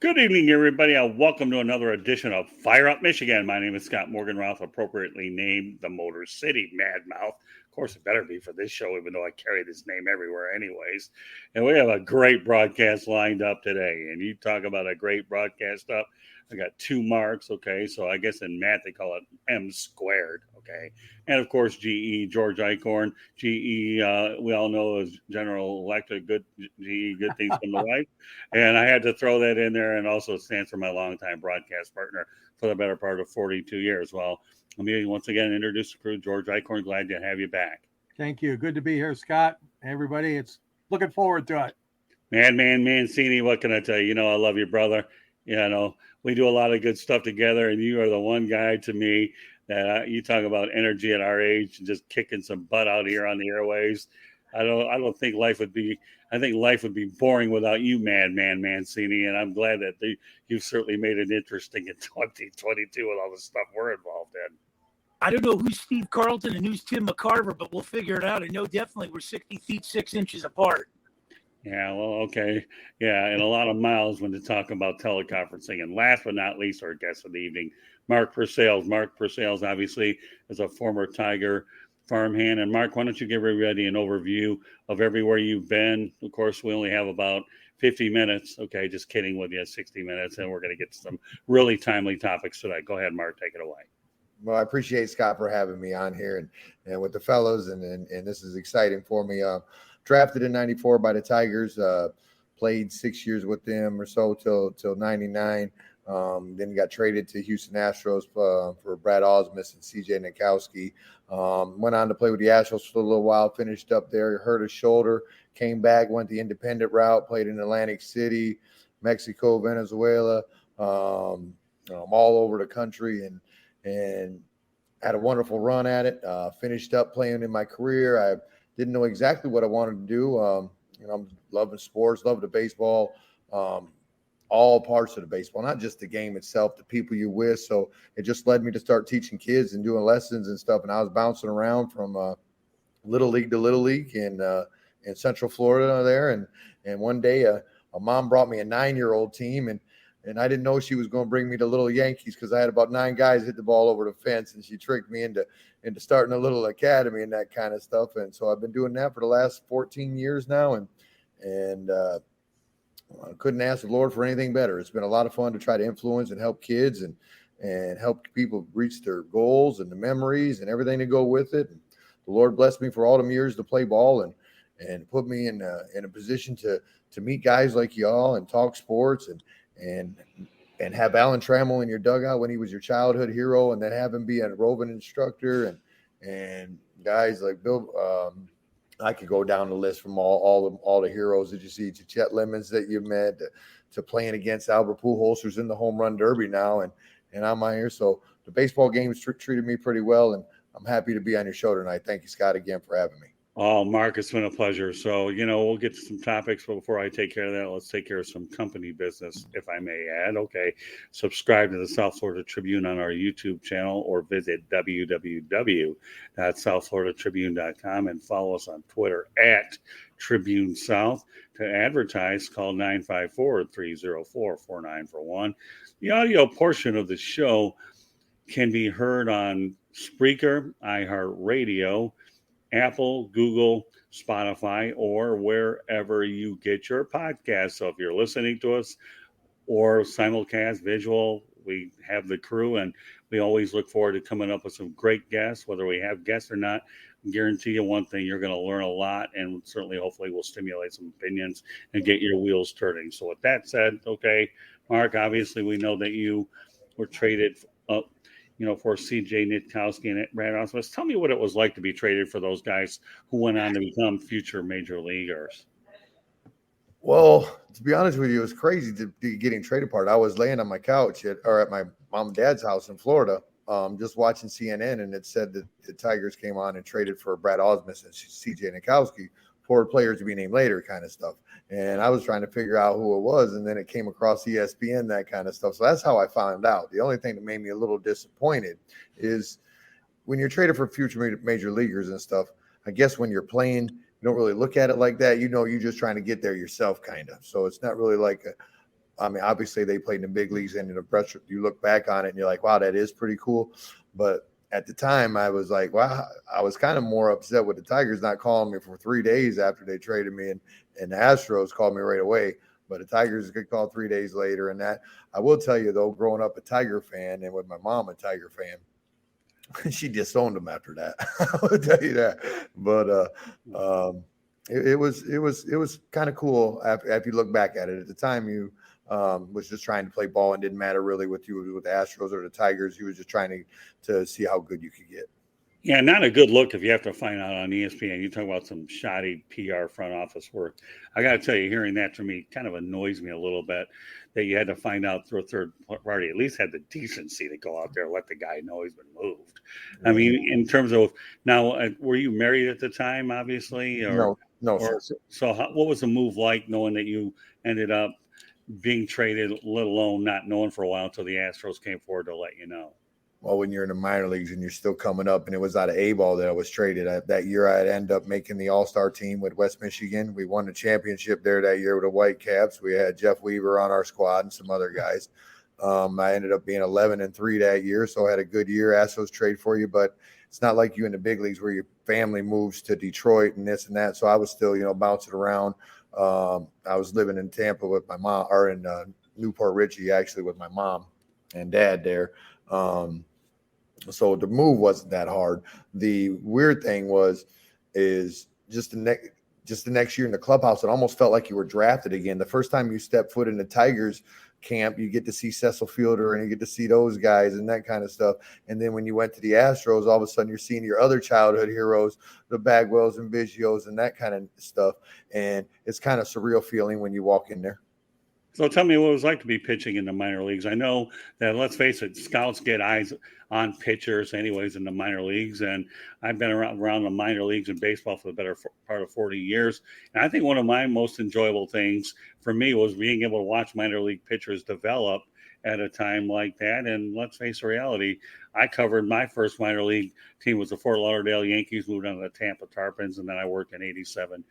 Good evening, everybody. Welcome to another edition of Fire Up Michigan. My name is Scott Morganroth, appropriately named the Motor City Madmouth. Of course, it better be for this show, even though I carry this name everywhere anyways. And we have a great broadcast lined up today. And you talk about a great broadcast up. I got two marks, okay? So I guess in math they call it M squared, okay? And of course, GE, George Eichorn. GE, we all know is General Electric, good GE, good things come to life. And I had to throw that in there, and also stands for my longtime broadcast partner for the better part of 42 years. Well, let me once again introduce the crew. George Eichorn, glad to have you back. Thank you. Good to be here, Scott. Everybody, it's looking forward to it. Man, Mancini, what can I tell you? You know, I love you, brother. We do a lot of good stuff together, and you are the one guy to me that you talk about energy at our age and just kicking some butt out here on the airwaves. I don't think life would be. I think life would be boring without you, Madman Mancini. And I'm glad that you've certainly made it interesting in 2022 with all the stuff we're involved in. I don't know who's Steve Carlton and who's Tim McCarver, but we'll figure it out. I know definitely we're 60 feet 6 inches apart. Yeah, well, okay. Yeah, and a lot of miles when to talk about teleconferencing. And last but not least, our guest of the evening, Mark Persails. Mark Persails, obviously, is a former Tiger farmhand. And Mark, why don't you give everybody an overview of everywhere you've been? Of course, we only have about 50 minutes. Okay, just kidding with you, 60 minutes. And we're going to get to some really timely topics tonight. Go ahead, Mark, take it away. Well, I appreciate Scott for having me on here and with the fellows. And this is exciting for me. Drafted in 94 by the Tigers, played 6 years with them or so till 99. Then got traded to Houston Astros for Brad Osmus and CJ Nikowski. Went on to play with the Astros for a little while, finished up there, hurt his shoulder, came back, went the independent route, played in Atlantic City, Mexico, Venezuela, all over the country, and had a wonderful run at it. Finished up playing in my career. I didn't know exactly what I wanted to do. I'm loving sports, loving the baseball, all parts of the baseball, not just the game itself, the people you're with. So it just led me to start teaching kids and doing lessons and stuff. And I was bouncing around from little league to little league in Central Florida there. And one day a mom brought me a 9-year-old team, and I didn't know she was going to bring me to Little Yankees because I had about 9 guys hit the ball over the fence, and she tricked me into starting a little academy and that kind of stuff. And so I've been doing that for the last 14 years now, and I couldn't ask the Lord for anything better. It's been a lot of fun to try to influence and help kids and help people reach their goals and the memories and everything to go with it. And the Lord blessed me for all them years to play ball and put me in a position to meet guys like y'all and talk sports and have Alan Trammell in your dugout when he was your childhood hero, and then have him be a roving instructor and guys like Bill. I could go down the list from all the heroes that you see, to Chet Lemons that you met, to playing against Albert Pujols, who's in the home run derby now, and I'm out here. So the baseball game's treated me pretty well, and I'm happy to be on your show tonight. Thank you, Scott, again for having me. Oh, Mark, it's been a pleasure. So, we'll get to some topics, but before I take care of that, let's take care of some company business, if I may add. Okay, subscribe to the South Florida Tribune on our YouTube channel, or visit www.southfloridatribune.com and follow us on Twitter at Tribune South. To advertise, call 954-304-4941. The audio portion of the show can be heard on Spreaker, iHeartRadio, Apple, Google, Spotify, or wherever you get your podcasts. So if you're listening to us or simulcast visual, we have the crew, and we always look forward to coming up with some great guests, whether we have guests or not. I guarantee you one thing, you're going to learn a lot, and certainly, hopefully, we'll stimulate some opinions and get your wheels turning. So with that said, okay, Mark, obviously we know that you were traded for CJ Nitkowski and Brad Osmus. Tell me what it was like to be traded for those guys who went on to become future major leaguers. Well, to be honest with you, it was crazy to be getting traded part. I was laying on my couch at my mom and dad's house in Florida, just watching CNN, and it said that the Tigers came on and traded for Brad Osmus and CJ Nitkowski, 4 players to be named later kind of stuff. And I was trying to figure out who it was, and then it came across ESPN, that kind of stuff. So that's how I found out. The only thing that made me a little disappointed is when you're traded for future major leaguers and stuff, I guess when you're playing, you don't really look at it like that. You're just trying to get there yourself kind of. So it's not really like I mean, obviously they played in the big leagues, and in the pressure, you look back on it and you're like, wow, that is pretty cool. But at the time, I was like, wow, I was kind of more upset with the Tigers not calling me for 3 days after they traded me, and the Astros called me right away. But the Tigers get called 3 days later. And that, I will tell you, though, growing up a Tiger fan and with my mom a Tiger fan, she disowned them after that. I will tell you that. But it was kind of cool after you look back at it. At the time, you was just trying to play ball and didn't matter really with you with the Astros or the Tigers. You was just trying to see how good you could get. Yeah, not a good look if you have to find out on ESPN. You talk about some shoddy PR front office work. I got to tell you, hearing that from me kind of annoys me a little bit that you had to find out through a third party. At least had the decency to go out there and let the guy know he's been moved. I mean, in terms of now, were you married at the time, obviously? Or, no. Or, so what was the move like, knowing that you ended up being traded, let alone not knowing for a while until the Astros came forward to let you know? Well, when you're in the minor leagues and you're still coming up, and it was out of A-ball that I was traded. That year, I'd end up making the All-Star team with West Michigan. We won the championship there that year with the Whitecaps. We had Jeff Weaver on our squad and some other guys. I ended up being 11-3 that year, so I had a good year. Astros trade for you, but it's not like you in the big leagues where your family moves to Detroit and this and that. So I was still, bouncing around. I was living in Tampa with my mom, or in Newport Richie, actually, with my mom and dad there. So the move wasn't that hard. The weird thing is just the next year in the clubhouse, it almost felt like you were drafted again. The first time you step foot in the Tigers camp, you get to see Cecil Fielder and you get to see those guys and that kind of stuff. And then when you went to the Astros, all of a sudden you're seeing your other childhood heroes, the Bagwells and Biggios and that kind of stuff. And it's kind of surreal feeling when you walk in there. So tell me what it was like to be pitching in the minor leagues. I know that, let's face it, scouts get eyes on pitchers anyways in the minor leagues. And I've been around the minor leagues in baseball for the better part of 40 years. And I think one of my most enjoyable things for me was being able to watch minor league pitchers develop at a time like that. And let's face the reality, I covered my first minor league team was the Fort Lauderdale Yankees, moved on to the Tampa Tarpons, and then I worked in 87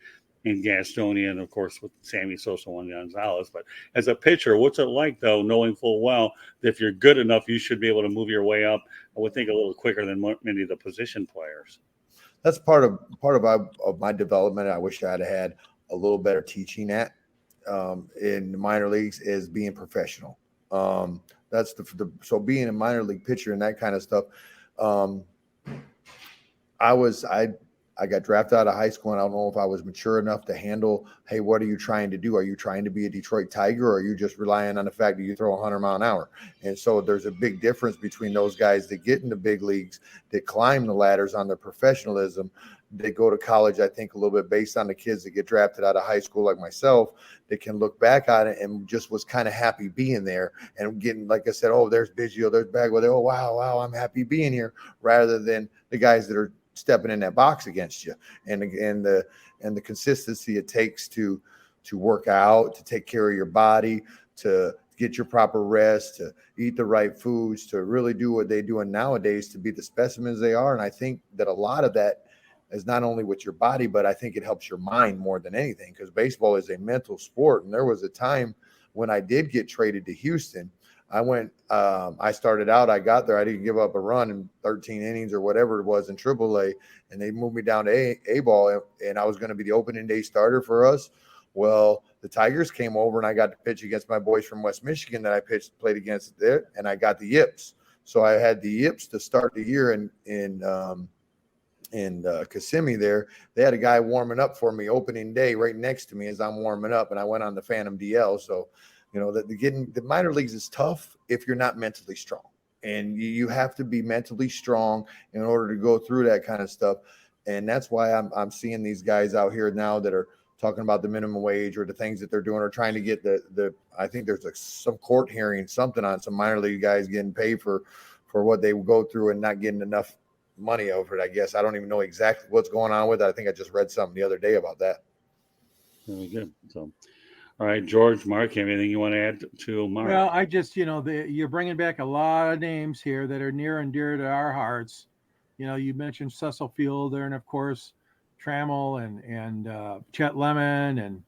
in Gastonia, and of course with Sammy Sosa and Gonzalez. But as a pitcher, what's it like, though, knowing full well that if you're good enough, you should be able to move your way up, I would think, a little quicker than many of the position players? That's part of my development. I wish I had a little better teaching at in the minor leagues is being professional. That's so being a minor league pitcher and that kind of stuff. I got drafted out of high school, and I don't know if I was mature enough to handle, hey, what are you trying to do? Are you trying to be a Detroit Tiger, or are you just relying on the fact that you throw 100 mile an hour? And so there's a big difference between those guys that get in the big leagues, that climb the ladders on their professionalism. They go to college, I think, a little bit based on the kids that get drafted out of high school like myself, that can look back on it and just was kind of happy being there and getting, like I said, oh, there's Biggio, there's Bagwell. Oh, wow, I'm happy being here, rather than the guys that are stepping in that box against you, and the consistency it takes to work out, to take care of your body, to get your proper rest, to eat the right foods, to really do what they're doing nowadays to be the specimens they are. And I think that a lot of that is not only with your body, but I think it helps your mind more than anything, because baseball is a mental sport. And there was a time when I did get traded to Houston. I started out, I got there, I didn't give up a run in 13 innings or whatever it was in AAA, and they moved me down to A-ball, and I was going to be the opening day starter for us. Well, the Tigers came over, and I got to pitch against my boys from West Michigan that I played against there, and I got the yips. So I had the yips to start the year in Kissimmee there. They had a guy warming up for me opening day right next to me as I'm warming up, and I went on the Phantom DL. So the minor leagues is tough if you're not mentally strong, and you have to be mentally strong in order to go through that kind of stuff. And that's why I'm seeing these guys out here now that are talking about the minimum wage or the things that they're doing, or trying to get I think there's some court hearing, something on some minor league guys getting paid for what they go through and not getting enough money over it. I guess I don't even know exactly what's going on with it. I think I just read something the other day about that. Very good. So, all right, George, Mark, anything you want to add to Mark? Well, I just, you're bringing back a lot of names here that are near and dear to our hearts. You mentioned Cecil Fielder, and of course Trammell and Chet Lemon, and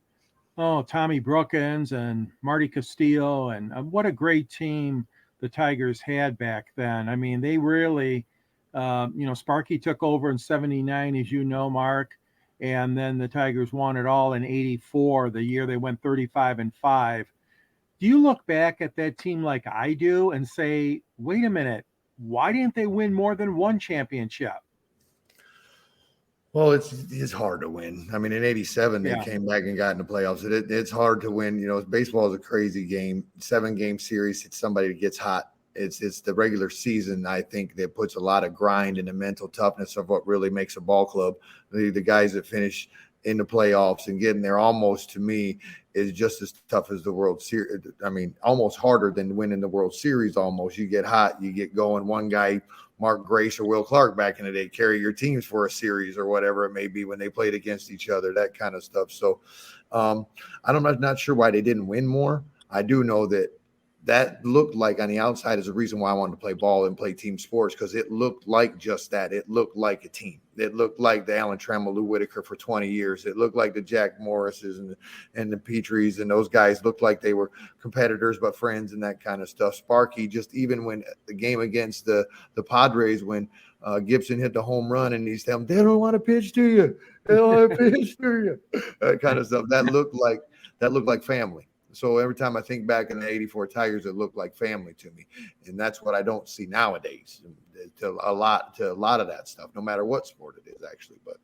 Oh, Tommy Brookins and Marty Castillo, and what a great team the Tigers had back then. I mean, they really, Sparky took over in '79, as you know, Mark, and then the Tigers won it all in '84, the year they went 35-5. Do you look back at that team like I do and say, wait a minute, why didn't they win more than one championship? Well, it's hard to win. I mean, in '87, they came back and got in the playoffs. It's hard to win. Baseball is a crazy game. 7-game series. It's somebody that gets hot. It's the regular season, I think, that puts a lot of grind and the mental toughness of what really makes a ball club. The guys that finish in the playoffs and getting there almost, to me, is just as tough as the World Series. I mean, almost harder than winning the World Series almost. You get hot, you get going. One guy, Mark Grace or Will Clark back in the day, carry your teams for a series or whatever it may be when they played against each other, that kind of stuff. So I'm not sure why they didn't win more. I do know that looked like, on the outside, is the reason why I wanted to play ball and play team sports, because it looked like just that. It looked like a team. It looked like the Alan Trammell, Lou Whitaker for 20 years. It looked like the Jack Morrises and the Petries, and those guys looked like they were competitors but friends and that kind of stuff. Sparky, just even when the game against the Padres, when Gibson hit the home run and he's telling them, they don't want to pitch to you. They don't want to pitch to you. That kind of stuff. That looked like family. So every time I think back in the '84 Tigers, it looked like family to me, and that's what I don't see nowadays. To a lot of that stuff, no matter what sport it is, actually. But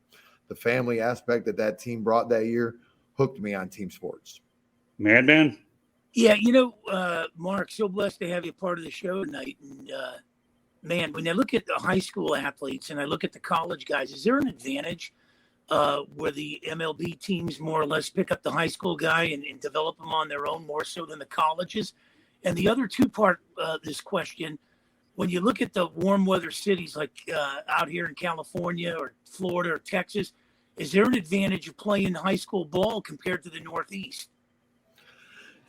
the family aspect that team brought that year hooked me on team sports. Madman? Yeah, Mark, so blessed to have you part of the show tonight. And man, when I look at the high school athletes and I look at the college guys, is there an advantage where the MLB teams more or less pick up the high school guy and develop them on their own more so than the colleges? And the other two-part this question, when you look at the warm weather cities like out here in California or Florida or Texas, is there an advantage of playing high school ball compared to the Northeast?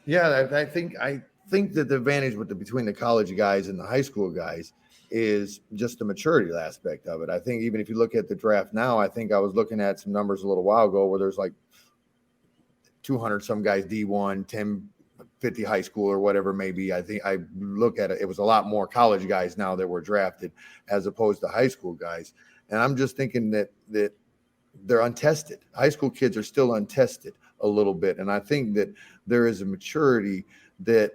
Yeah, I think that the advantage between the college guys and the high school guys is just the maturity aspect of it. I think even if you look at the draft now, I think I was looking at some numbers a little while ago where there's like 200 some guys D1, 1050 high school or whatever maybe. I think I look at it, it was a lot more college guys now that were drafted as opposed to high school guys. And I'm just thinking that they're untested. High school kids are still untested a little bit. And I think that there is a maturity that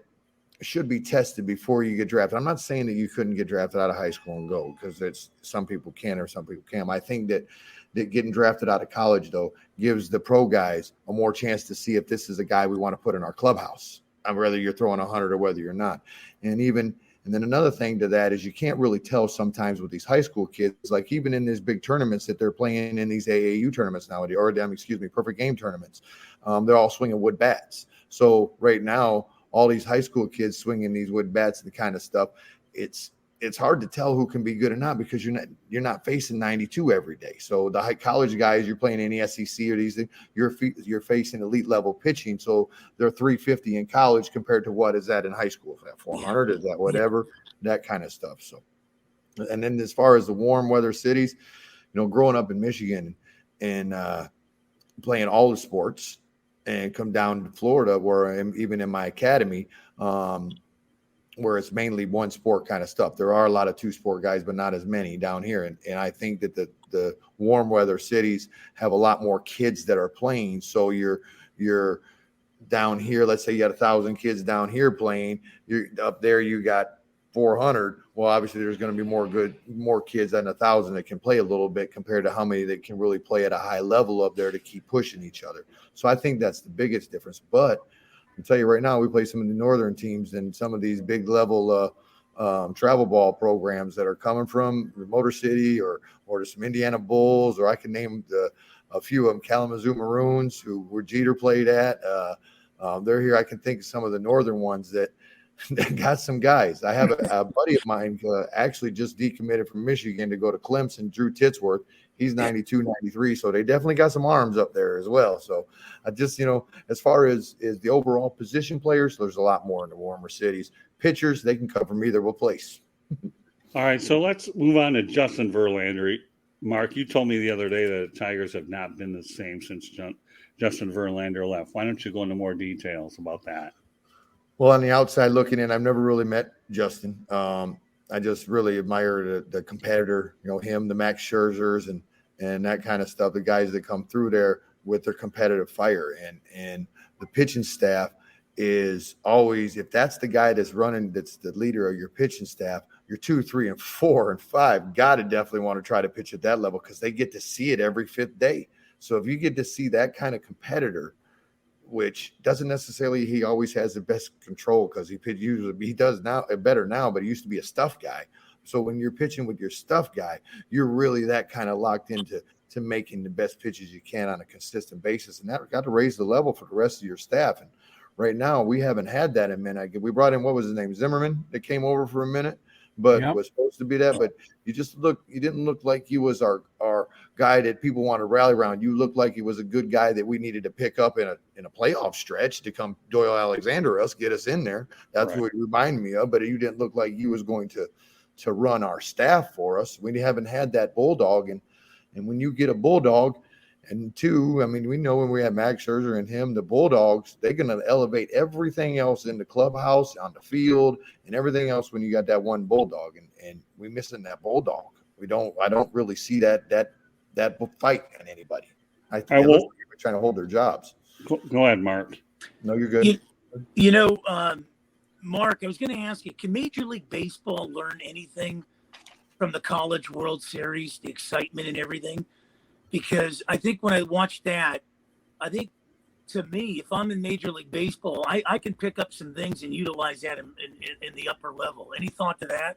should be tested before you get drafted. I'm not saying that you couldn't get drafted out of high school and go, because it's some people can or some people can't. I think that getting drafted out of college, though, gives the pro guys a more chance to see if this is a guy we want to put in our clubhouse, whether you're throwing 100 or whether you're not. And then another thing to that is you can't really tell sometimes with these high school kids, like even in these big tournaments that they're playing in these AAU tournaments nowadays, or perfect game tournaments, they're all swinging wood bats. So right now, all these high school kids swinging these wood bats and the kind of stuff, it's hard to tell who can be good or not, because you're not facing 92 every day. So the high college guys, you're playing in the SEC or these things, you're facing elite level pitching. So they're 350 in college compared to what is that in high school? Is that 400? Is that whatever? That kind of stuff. So, and then as far as the warm weather cities, growing up in Michigan and playing all the sports, and come down to Florida, where I'm even in my academy, where it's mainly one sport kind of stuff. There are a lot of two-sport guys, but not as many down here. And I think that the warm weather cities have a lot more kids that are playing. So you're down here, let's say you got 1,000 kids down here playing. You're up there, you got 400. Well, obviously there's going to be more kids than 1,000 that can play a little bit compared to how many that can really play at a high level up there to keep pushing each other. So I think that's the biggest difference. But I'll tell you right now, we play some of the northern teams and some of these big level travel ball programs that are coming from the Motor City or some Indiana Bulls, or I can name a few of them, Kalamazoo Maroons, where Jeter played at. They're here. I can think of some of the northern ones that got some guys. I have a buddy of mine actually just decommitted from Michigan to go to Clemson, Drew Titsworth. He's 92, 93. So they definitely got some arms up there as well. So I just, as far as the overall position players, there's a lot more in the warmer cities. Pitchers, they can come from either place. All right. So let's move on to Justin Verlander. Mark, you told me the other day that the Tigers have not been the same since Justin Verlander left. Why don't you go into more details about that? Well, on the outside looking in, I've never really met Justin. I just really admire the competitor, him, the Max Scherzers and that kind of stuff, the guys that come through there with their competitive fire. And the pitching staff is always, if that's the guy that's running, that's the leader of your pitching staff, your 2, 3, and 4, and 5 got to definitely want to try to pitch at that level because they get to see it every 5th day. So if you get to see that kind of competitor, which doesn't necessarily, he always has the best control because he does now better now, but he used to be a stuff guy. So when you're pitching with your stuff guy, you're really that kind of locked into making the best pitches you can on a consistent basis. And that got to raise the level for the rest of your staff. And right now we haven't had that in a minute. We brought in, what was his name? Zimmerman that came over for a minute, but was supposed to be that. But you didn't look like he was our guy that people want to rally around. You looked like he was a good guy that we needed to pick up in a playoff stretch to come Doyle Alexander us, get us in there. That's what it reminded me of. But you didn't look like he was going to run our staff for us. We haven't had that bulldog. And when you get a bulldog, and 2, I mean, we know when we have Max Scherzer and him, the Bulldogs, they're going to elevate everything else in the clubhouse, on the field, and everything else when you got that one bulldog. And we're missing that bulldog. I don't really see that fight in anybody. I think we're trying to hold their jobs. Go ahead, Mark. No, you're good. Mark, I was going to ask you, can Major League Baseball learn anything from the College World Series, the excitement and everything? Because I think when I watched that, I think to me, if I'm in Major League Baseball, I can pick up some things and utilize that in the upper level. Any thought to that?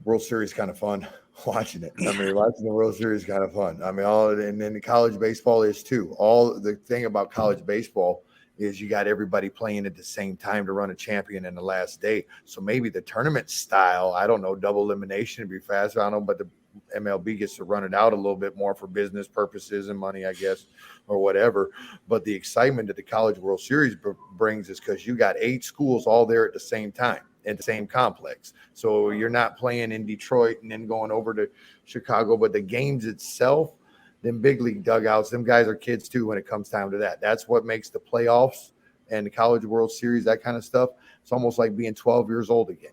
World Series kind of fun watching it. I mean, watching the World Series kind of fun. I mean, and then the college baseball is too. All the thing about college baseball is you got everybody playing at the same time to run a champion in the last day. So maybe the tournament style, I don't know, double elimination would be faster. I don't know, but the MLB gets to run it out a little bit more for business purposes and money, I guess, or whatever. But the excitement that the College World Series brings is because you got 8 schools all there at the same time in the same complex. So you're not playing in Detroit and then going over to Chicago, but the games itself, them big league dugouts, them guys are kids too when it comes time to that. That's what makes the playoffs and the College World Series, that kind of stuff. It's almost like being 12 years old again.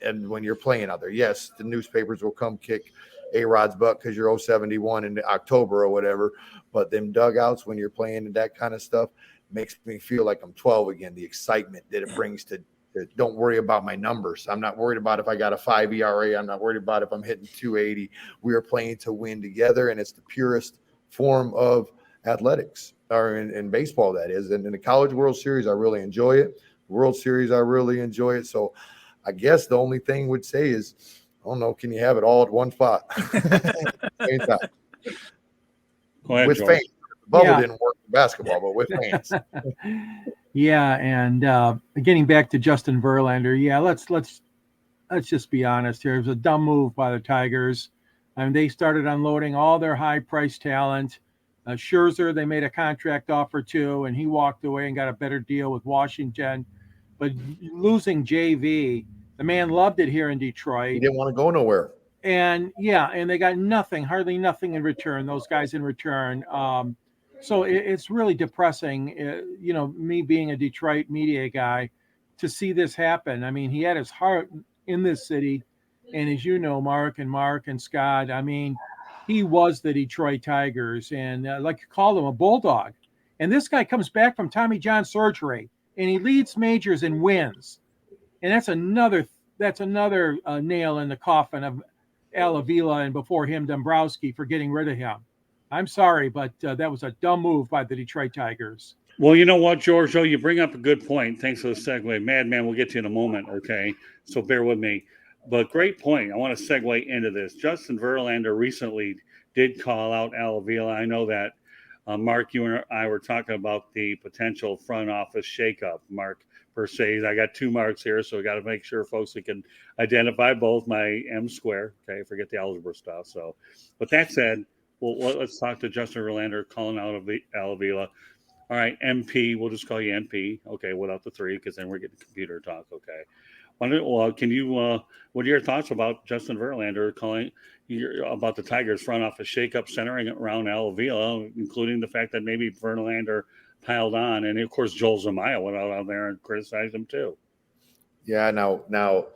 And when you're playing out there, yes, the newspapers will come kick A-Rod's butt because you're 071 in October or whatever. But them dugouts, when you're playing that kind of stuff, makes me feel like I'm 12 again. The excitement that it brings to don't worry about my numbers. I'm not worried about if I got a 5 ERA. I'm not worried about if I'm hitting 280. We are playing to win together, and it's the purest form of athletics, or in baseball, that is. And in the College World Series, I really enjoy it. World Series, I really enjoy it. So I guess the only thing would say is, I don't know, can you have it all at one spot? Anytime. Go ahead, with George. fans. The bubble didn't work for basketball, but with fans. Yeah, and getting back to Justin Verlander, let's just be honest here. It was a dumb move by the Tigers. I mean, they started unloading all their high-priced talent. Scherzer, they made a contract offer to, and he walked away and got a better deal with Washington. But losing JV, the man loved it here in Detroit. He didn't want to go nowhere. And they got nothing, hardly nothing in return, those guys in return. So it's really depressing, me being a Detroit media guy, to see this happen. I mean, he had his heart in this city. And as you know, Mark and Scott, I mean, he was the Detroit Tigers, and like you called him, a bulldog. And this guy comes back from Tommy John surgery, and he leads majors and wins. And that's another nail in the coffin of Al Avila and before him Dombrowski for getting rid of him. I'm sorry, but that was a dumb move by the Detroit Tigers. Well, you know what, Giorgio? You bring up a good point. Thanks for the segue. Madman, we'll get to you in a moment, okay? So bear with me. But great point. I want to segue into this. Justin Verlander recently did call out Al Avila. I know that, Mark, you and I were talking about the potential front office shakeup. Mark Persails. I got 2 Marks here, so we got to make sure, folks, we can identify both my M square. Okay, forget the algebra stuff. So, with that said, well, let's talk to Justin Verlander calling out of Al Avila. All right, MP, we'll just call you MP. Okay, without the 3, because then we're getting computer talk. Okay. Well, can you? What are your thoughts about Justin Verlander calling about the Tigers front office shakeup centering around Al Avila, including the fact that maybe Verlander piled on, and of course Joel Zumaya went out there and criticized him too. Yeah, now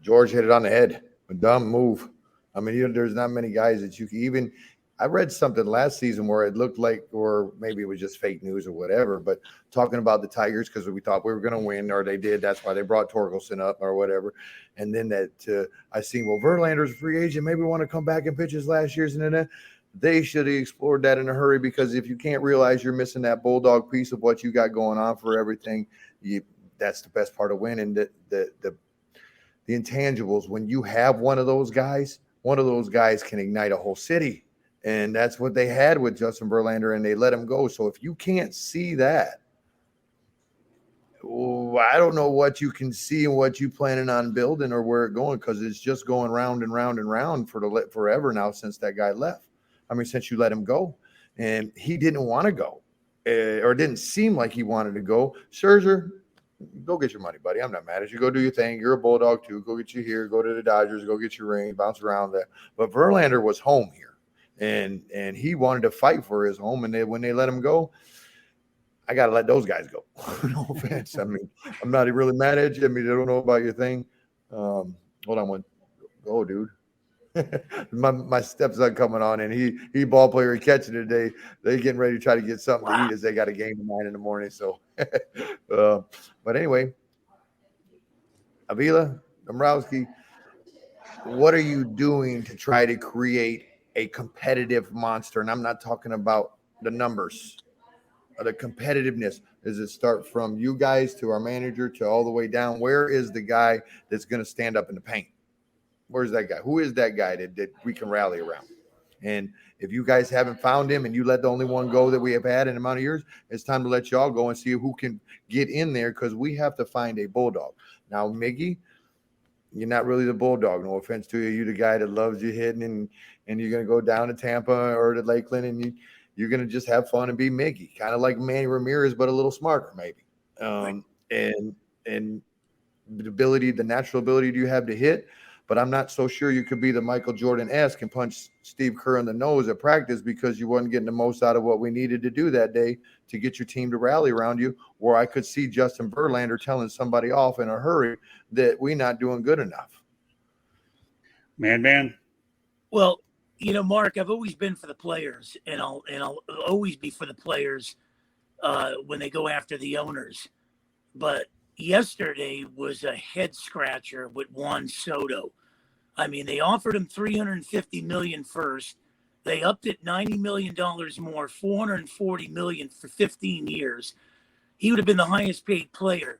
George hit it on the head. A dumb move. I mean, there's not many guys that you can even. I read something last season where it looked like, or maybe it was just fake news or whatever, but talking about the Tigers because we thought we were going to win, or they did. That's why they brought Torkelson up or whatever. And then that I seen, well, Verlander's a free agent. Maybe want to come back and pitch his last year's. And then they should have explored that in a hurry, because if you can't realize you're missing that bulldog piece of what you got going on for everything, that's the best part of winning. The intangibles, when you have one of those guys can ignite a whole city. And that's what they had with Justin Verlander, and they let him go. So if you can't see that, I don't know what you can see and what you planning on building or where it's going, because it's just going round and round and round for forever now since that guy left. I mean, since you let him go, and he didn't want to go, or it didn't seem like he wanted to go. Scherzer, go get your money, buddy. I'm not mad at you. Go do your thing. You're a Bulldog too. Go get you here. Go to the Dodgers. Go get your ring. Bounce around there. But Verlander was home here. And he wanted to fight for his home, and when they let him go, I got to let those guys go. No offense. I mean, I'm not really mad at you. I mean, I don't know about your thing. Hold on one. Oh, dude. my stepson coming on, and he ball player and catching today. They getting ready to try to get something to eat as they got a game at 9 a.m. So, but anyway, Avila, Dombrowski, what are you doing to try to create a competitive monster? And I'm not talking about the numbers, the competitiveness. Does it start from you guys to our manager to all the way down? Where is the guy that's going to stand up in the paint? Where's that guy? Who is that guy that we can rally around? And if you guys haven't found him and you let the only one go that we have had in an amount of years, it's time to let y'all go and see who can get in there, because we have to find a bulldog. Now, Miggy, you're not really the bulldog. No offense to you. You're the guy that loves you hitting, and you're going to go down to Tampa or to Lakeland, and you're going to just have fun and be Miggy, kind of like Manny Ramirez, but a little smarter maybe. And the natural ability you have to hit, but I'm not so sure you could be the Michael Jordan-esque and punch Steve Kerr in the nose at practice, because you wasn't getting the most out of what we needed to do that day to get your team to rally around you. Or I could see Justin Verlander telling somebody off in a hurry that we're not doing good enough. Man. Well, Mark, I've always been for the players, and I'll always be for the players when they go after the owners. But yesterday was a head scratcher with Juan Soto. I mean, they offered him $350 million first. They upped it $90 million more, $440 million for 15 years. He would have been the highest paid player.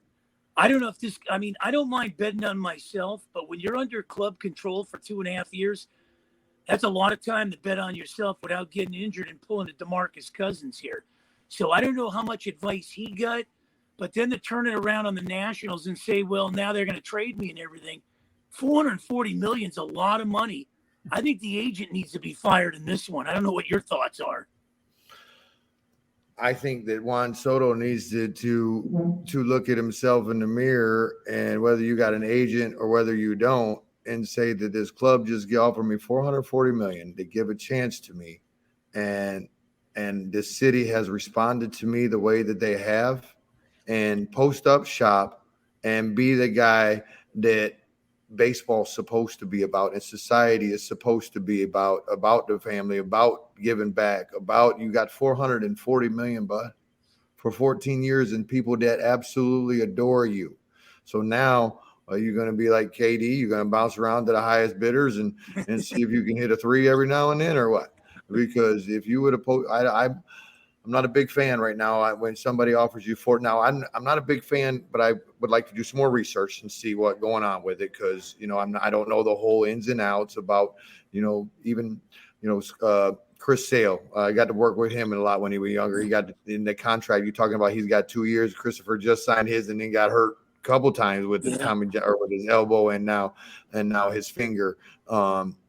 I don't know if I don't mind betting on myself, but when you're under club control for 2.5 years, that's a lot of time to bet on yourself without getting injured and pulling a DeMarcus Cousins here. So I don't know how much advice he got, but then to turn it around on the Nationals and say, well, now they're going to trade me and everything. $440 million is a lot of money. I think the agent needs to be fired in this one. I don't know what your thoughts are. I think that Juan Soto needs to look at himself in the mirror, and whether you got an agent or whether you don't, and say that this club just offered me $440 million to give a chance to me, and this city has responded to me the way that they have, and post up shop and be the guy that baseball's supposed to be about, and society is supposed to be about the family, about giving back, about you got $440 million, bud, for 14 years, and people that absolutely adore you. So now are you going to be like KD? You're going to bounce around to the highest bidders and see if you can hit a three every now and then, or what? Because if you would have I'm not a big fan right now when somebody offers you now. I'm not a big fan, but I would like to do some more research and see what's going on with it, because I don't know the whole ins and outs about Chris Sale. I got to work with him a lot when he was younger. He got in the contract you're talking about. He's got 2 years. Christopher just signed his and then got hurt a couple times with his with his elbow and now his finger.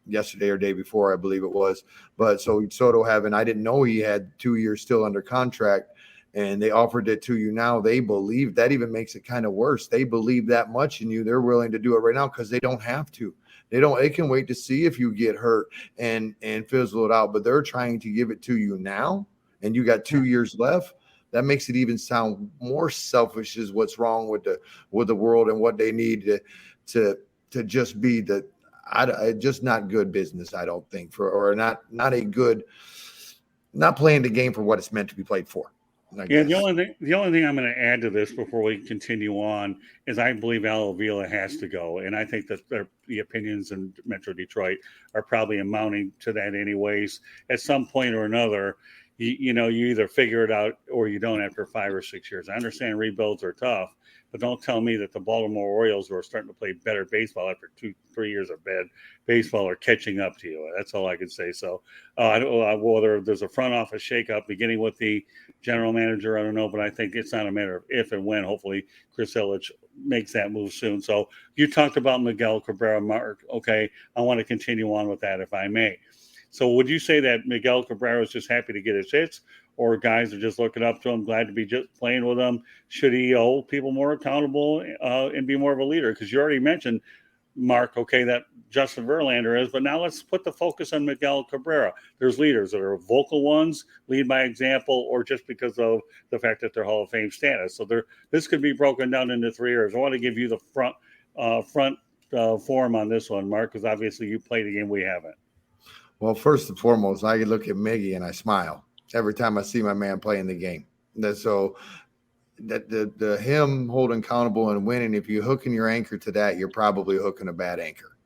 Yesterday or day before, I believe it was. But so Soto I didn't know he had 2 years still under contract. and they offered it to you now, they believe that even makes it kind of worse. They believe that much in you. They're willing to do it right now because they don't have to. They can wait to see if you get hurt and fizzle it out, but they're trying to give it to you now, and you got 2 years left. That makes it even sound more selfish is what's wrong with the world and what they need to just be just not good business, I don't think, or not playing the game for what it's meant to be played for. Yeah, the only thing I'm going to add to this before we continue on is I believe Al Avila has to go, and I think that the opinions in Metro Detroit are probably amounting to that anyways. At some point or another, you either figure it out or you don't after 5 or 6 years. I understand rebuilds are tough, but don't tell me that the Baltimore Orioles, who are starting to play better baseball after 2-3 years of bad baseball, are catching up to you. That's all I can say. So I don't know whether there's a front office shakeup beginning with the general manager. I don't know, but I think it's not a matter of if and when. Hopefully, Chris Ilitch makes that move soon. So you talked about Miguel Cabrera, Mark. Okay, I want to continue on with that if I may. So would you say that Miguel Cabrera is just happy to get his hits, or guys are just looking up to him, glad to be just playing with him? Should he hold people more accountable and be more of a leader? Because you already mentioned, Mark, okay, that Justin Verlander is, but now let's put the focus on Miguel Cabrera. There's leaders that are vocal ones, lead by example, or just because of the fact that they're Hall of Fame status. So this could be broken down into 3 areas. I want to give you the front form on this one, Mark, because obviously you played a game we haven't. Well, first and foremost, I look at Miggy and I smile every time I see my man playing the game. So the him holding accountable and winning, if you're hooking your anchor to that, you're probably hooking a bad anchor.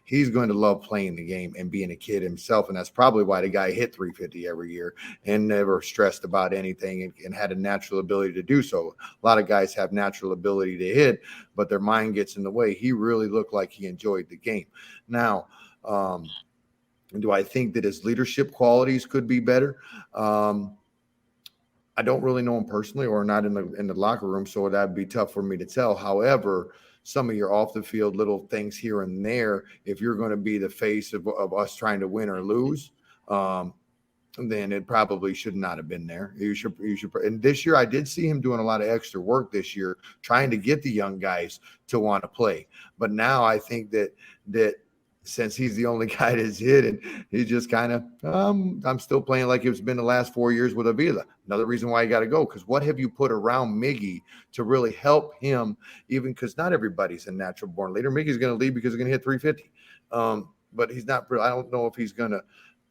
He's going to love playing the game and being a kid himself, and that's probably why the guy hit 350 every year and never stressed about anything and had a natural ability to do so. A lot of guys have natural ability to hit, but their mind gets in the way. He really looked like he enjoyed the game. Now, do I think that his leadership qualities could be better? I don't really know him personally, or not in the locker room, so that'd be tough for me to tell. However, some of your off the field little things here and there, if you're going to be the face of us trying to win or lose, then it probably should not have been there. You should. And this year, I did see him doing a lot of extra work this year, trying to get the young guys to want to play. But now I think that since he's the only guy that's hit, and he just kind of, I'm still playing like it's been the last 4 years with Avila. Another reason why you got to go, because what have you put around Miggy to really help him, even because not everybody's a natural born leader. Miggy's going to lead because he's going to hit 350. But he's not, I don't know if he's going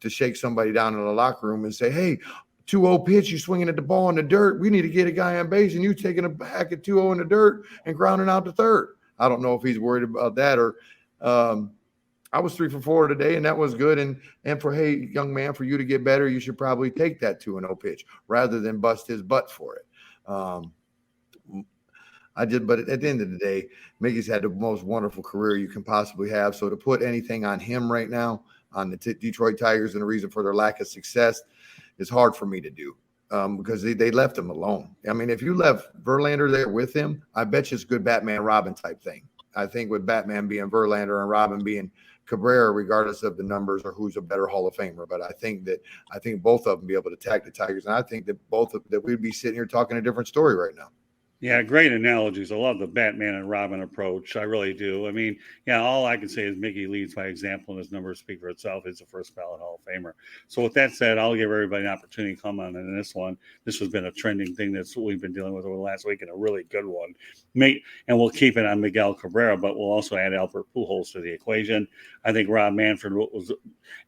to shake somebody down in the locker room and say, hey, 2-0 pitch, you swinging at the ball in the dirt. We need to get a guy on base, and you taking it back at 2-0 in the dirt and grounding out to third. I don't know if he's worried about that, or I was 3 for 4 today, and that was good. And for, hey, young man, for you to get better, you should probably take that 2-0 pitch rather than bust his butt for it. But at the end of the day, Miggy's had the most wonderful career you can possibly have. So to put anything on him right now, on the Detroit Tigers, and the reason for their lack of success is hard for me to do. Because they left him alone. I mean, if you left Verlander there with him, I bet you it's a good Batman Robin type thing. I think with Batman being Verlander and Robin being Cabrera, regardless of the numbers or who's a better Hall of Famer. But I think both of them be able to attack the Tigers, and I think that we'd be sitting here talking a different story right now. Yeah, great analogies. I love the Batman and Robin approach. I really do. I mean, yeah, all I can say is Miggy leads by example, and his numbers speak for itself. He's the first ballot Hall of Famer. So with that said, I'll give everybody an opportunity to come on in this one. This has been a trending thing that's what we've been dealing with over the last week, and a really good one. And we'll keep it on Miguel Cabrera, but we'll also add Albert Pujols to the equation. I think Rob Manfred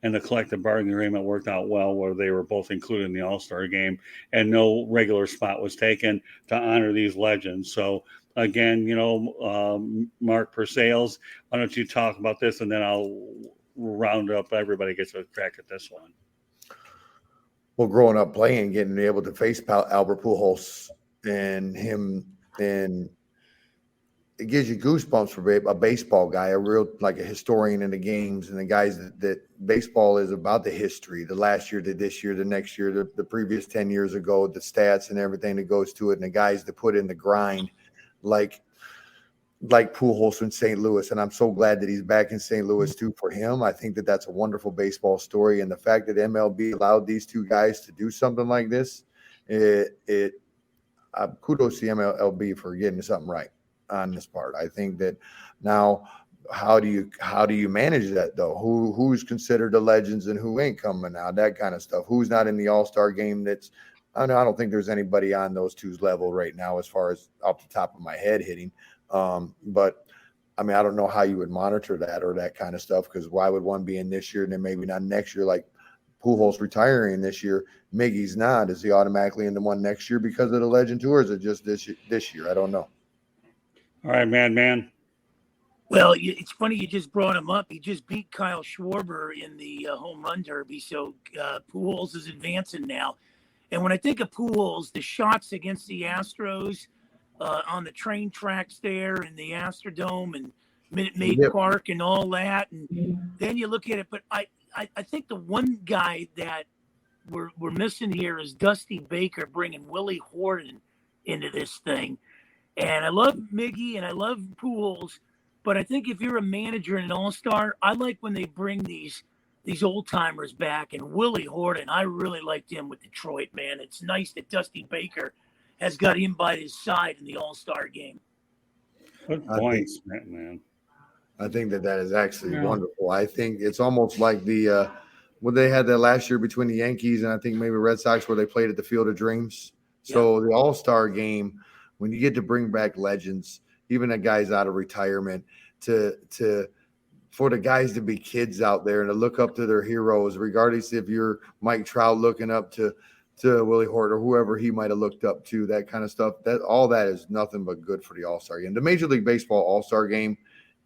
and the collective bargaining agreement worked out well, where they were both included in the All-Star game, and no regular spot was taken to honor these legends. So again, Mark Persails, why don't you talk about this, and then I'll round up. Everybody gets a crack at this one. Well, growing up playing, getting able to face Albert Pujols and him, and it gives you goosebumps for a baseball guy, a real, like a historian in the games, and the guys that baseball is about, the history, the last year to this year, the next year, the previous 10 years ago, the stats and everything that goes to it, and the guys that put in the grind like Pujols in St. Louis. And I'm so glad that he's back in St. Louis too for him. I think that that's a wonderful baseball story. And the fact that MLB allowed these two guys to do something like this kudos to MLB for getting something right on this part. I think that now, how do you manage that though? Who's considered the legends and who ain't coming out? That kind of stuff. Who's not in the All-Star game? I don't think there's anybody on those two's level right now as far as off the top of my head hitting. But I mean, I don't know how you would monitor that or that kind of stuff, because why would one be in this year and then maybe not next year? Like Pujols retiring this year, Miggy's not. Is he automatically in the one next year because of the Legend Tour? Or is it just this year? I don't know. All right, man. Well, it's funny you just brought him up. He just beat Kyle Schwarber in the home run derby, so Pujols is advancing now. And when I think of Pujols, the shots against the Astros on the train tracks there in the Astrodome and Minute Maid Park and all that, and then you look at it. But I think the one guy that we're missing here is Dusty Baker bringing Willie Horton into this thing. And I love Miggy and I love Pujols, but I think if you're a manager and an all-star, I like when they bring these old timers back. And Willie Horton, I really liked him with Detroit, man. It's nice that Dusty Baker has got him by his side in the all-star game. Good points, man. I think that is actually wonderful. I think it's almost like what they had that last year between the Yankees and I think maybe Red Sox, where they played at the Field of Dreams. So the All-Star game, when you get to bring back legends, even the guys out of retirement, for the guys to be kids out there and to look up to their heroes, regardless if you're Mike Trout looking up to Willie Horton or whoever he might have looked up to, that kind of stuff, all that is nothing but good for the All-Star game. The Major League Baseball All-Star game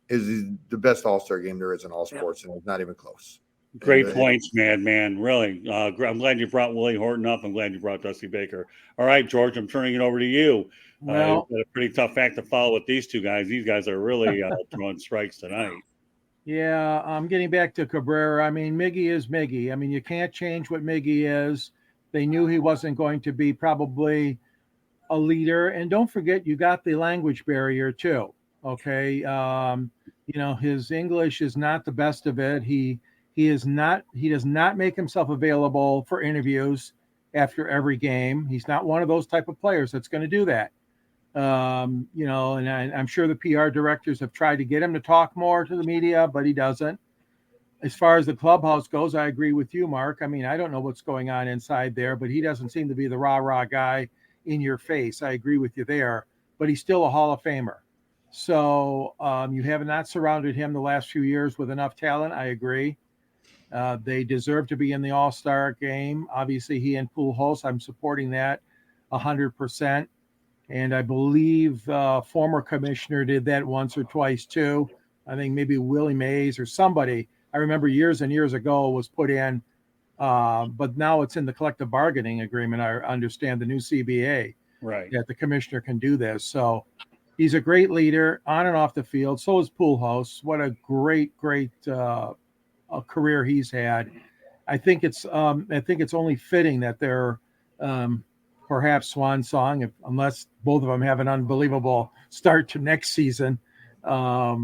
is the best All-Star game there is in all sports, and it's not even close. Great points, man. Really. I'm glad you brought Willie Horton up. I'm glad you brought Dusty Baker. All right, George, I'm turning it over to you. Well, you've got a pretty tough act to follow with these two guys. These guys are really throwing strikes tonight. Yeah, I'm getting back to Cabrera. I mean, Miggy is Miggy. I mean, you can't change what Miggy is. They knew he wasn't going to be probably a leader. And don't forget, you got the language barrier too. Okay. His English is not the best of it. He does not make himself available for interviews after every game. He's not one of those type of players that's going to do that. And I'm sure the PR directors have tried to get him to talk more to the media, but he doesn't. As far as the clubhouse goes, I agree with you, Mark. I mean, I don't know what's going on inside there, but he doesn't seem to be the rah-rah guy in your face. I agree with you there, but he's still a Hall of Famer. So you have not surrounded him the last few years with enough talent. I agree. They deserve to be in the All-Star game. Obviously, he and Pujols, I'm supporting that 100%. And I believe former commissioner did that once or twice too. I think maybe Willie Mays or somebody. I remember years and years ago was put in, but now it's in the collective bargaining agreement. I understand the new CBA, right? That the commissioner can do this. So he's a great leader on and off the field. So is Pujols. What a great career he's had. I think it's only fitting that they're perhaps swan song, unless both of them have an unbelievable start to next season. I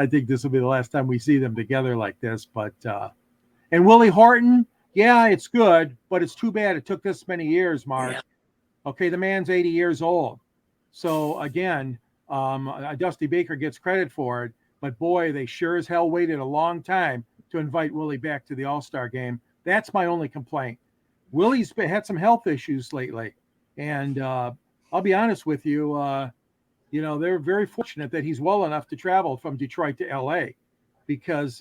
think this will be the last time we see them together like this. But and Willie Horton, yeah, it's good, but it's too bad it took this many years, Mark. Yeah. Okay, the man's 80 years old. So again, Dusty Baker gets credit for it, but boy, they sure as hell waited a long time to invite Willie back to the All-Star game. That's my only complaint. Willie's had some health issues lately, and I'll be honest with you, they're very fortunate that he's well enough to travel from Detroit to L.A. because,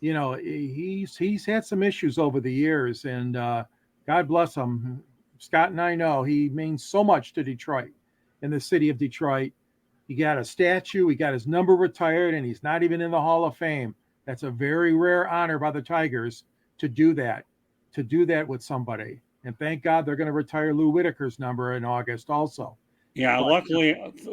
he's had some issues over the years, and God bless him. Scott and I know he means so much to Detroit and the city of Detroit. He got a statue, he got his number retired, and he's not even in the Hall of Fame. That's a very rare honor by the Tigers to do that with somebody. And thank God they're going to retire Lou Whitaker's number in August also. Yeah,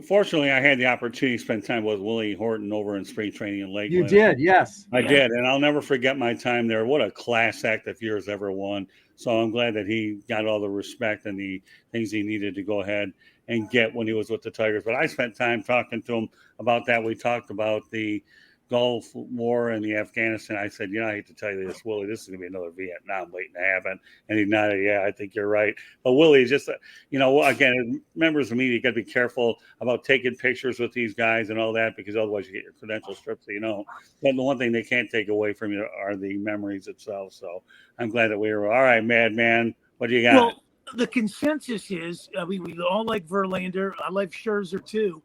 fortunately, I had the opportunity to spend time with Willie Horton over in spring training in Lakeland. You did, yes. I did, and I'll never forget my time there. What a class act if yours ever won. So I'm glad that he got all the respect and the things he needed to go ahead and get when he was with the Tigers. But I spent time talking to him about that. We talked about the Gulf War and the Afghanistan, I said, I hate to tell you this, Willie, this is going to be another Vietnam waiting to happen. And he nodded, yeah, I think you're right. But Willie, just, again, members of the media, you got to be careful about taking pictures with these guys and all that, because otherwise you get your credentials stripped. So, but the one thing they can't take away from you are the memories itself. So I'm glad that we were all right, Madman. What do you got? Well, the consensus is, we all like Verlander. I like Scherzer too.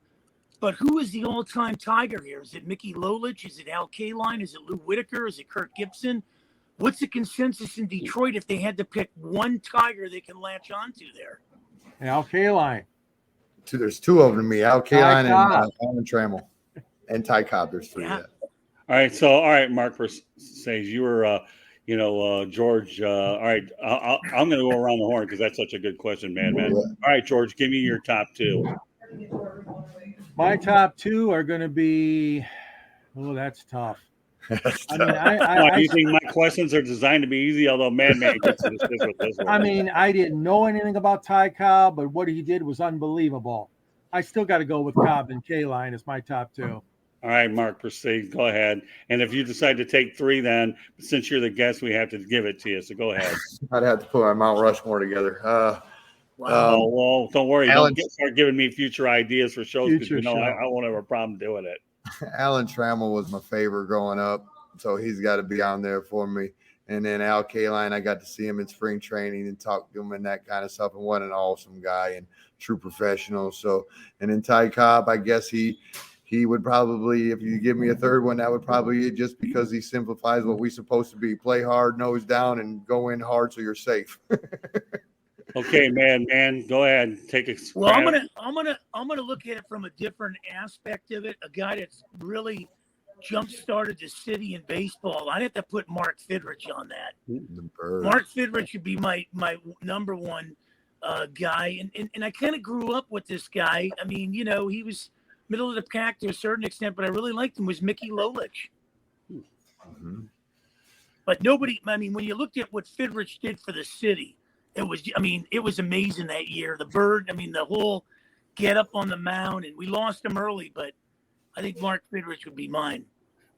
But who is the all-time Tiger here? Is it Mickey Lolich? Is it Al Kaline? Is it Lou Whitaker? Is it Kirk Gibson? What's the consensus in Detroit if they had to pick one Tiger they can latch onto there? Al Kaline. There's two of them to me, Al Kaline and Alan Trammell. And Ty Cobb, there's three. Yeah. All right, Mark Persails, you were, George. All right, I'm going to go around the horn because that's such a good question, man. Yeah. All right, George, give me your top two. My top two are going to be, that's tough. Do you think my questions are designed to be easy? Although Madman gets to this with this one. I mean, I didn't know anything about Ty Cobb, but what he did was unbelievable. I still got to go with Cobb and Kaline as my top two. All right, Mark, proceed. Go ahead. And if you decide to take three, then since you're the guest, we have to give it to you. So go ahead. I'd have to put my Mount Rushmore together. Well, don't worry. Don't start giving me future ideas for shows because I won't have a problem doing it. Alan Trammell was my favorite growing up, so he's got to be on there for me. And then Al Kaline, I got to see him in spring training and talk to him and that kind of stuff. And what an awesome guy and true professional. So, and then Ty Cobb, I guess he would probably, if you give me a third one, that would probably just because he simplifies what we're supposed to be: play hard, nose down, and go in hard so you're safe. Okay, man, go ahead, take a. Well, I'm gonna look at it from a different aspect of it. A guy that's really jump-started the city in baseball. I'd have to put Mark Fidrich on that. Mark Fidrich would be my number one guy, and I kind of grew up with this guy. I mean, he was middle of the pack to a certain extent, but I really liked him. Was Mickey Lolich. Mm-hmm. But nobody. I mean, when you looked at what Fidrich did for the city. It was amazing that year. The whole get up on the mound, and we lost him early, but I think Mark Fidrich would be mine.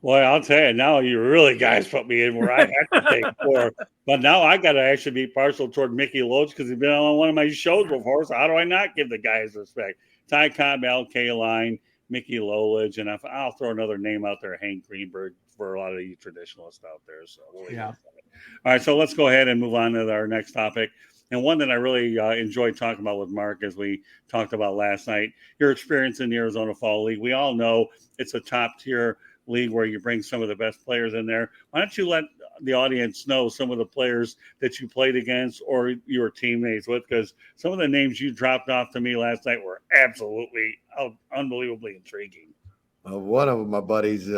Well, I'll tell you, now you really guys put me in where I have to take four. But now I got to actually be partial toward Mickey Loach because he's been on one of my shows before, so how do I not give the guys respect? Ty Cobb, Al Kaline, Mickey Lolich, and I'll throw another name out there, Hank Greenberg, for a lot of you traditionalists out there. So yeah. All right, so let's go ahead and move on to our next topic. And one that I really enjoyed talking about with Mark, as we talked about last night, your experience in the Arizona Fall League. We all know it's a top-tier league where you bring some of the best players in there. Why don't you let the audience know some of the players that you played against or your teammates with? Because some of the names you dropped off to me last night were absolutely unbelievably intriguing. One of my buddies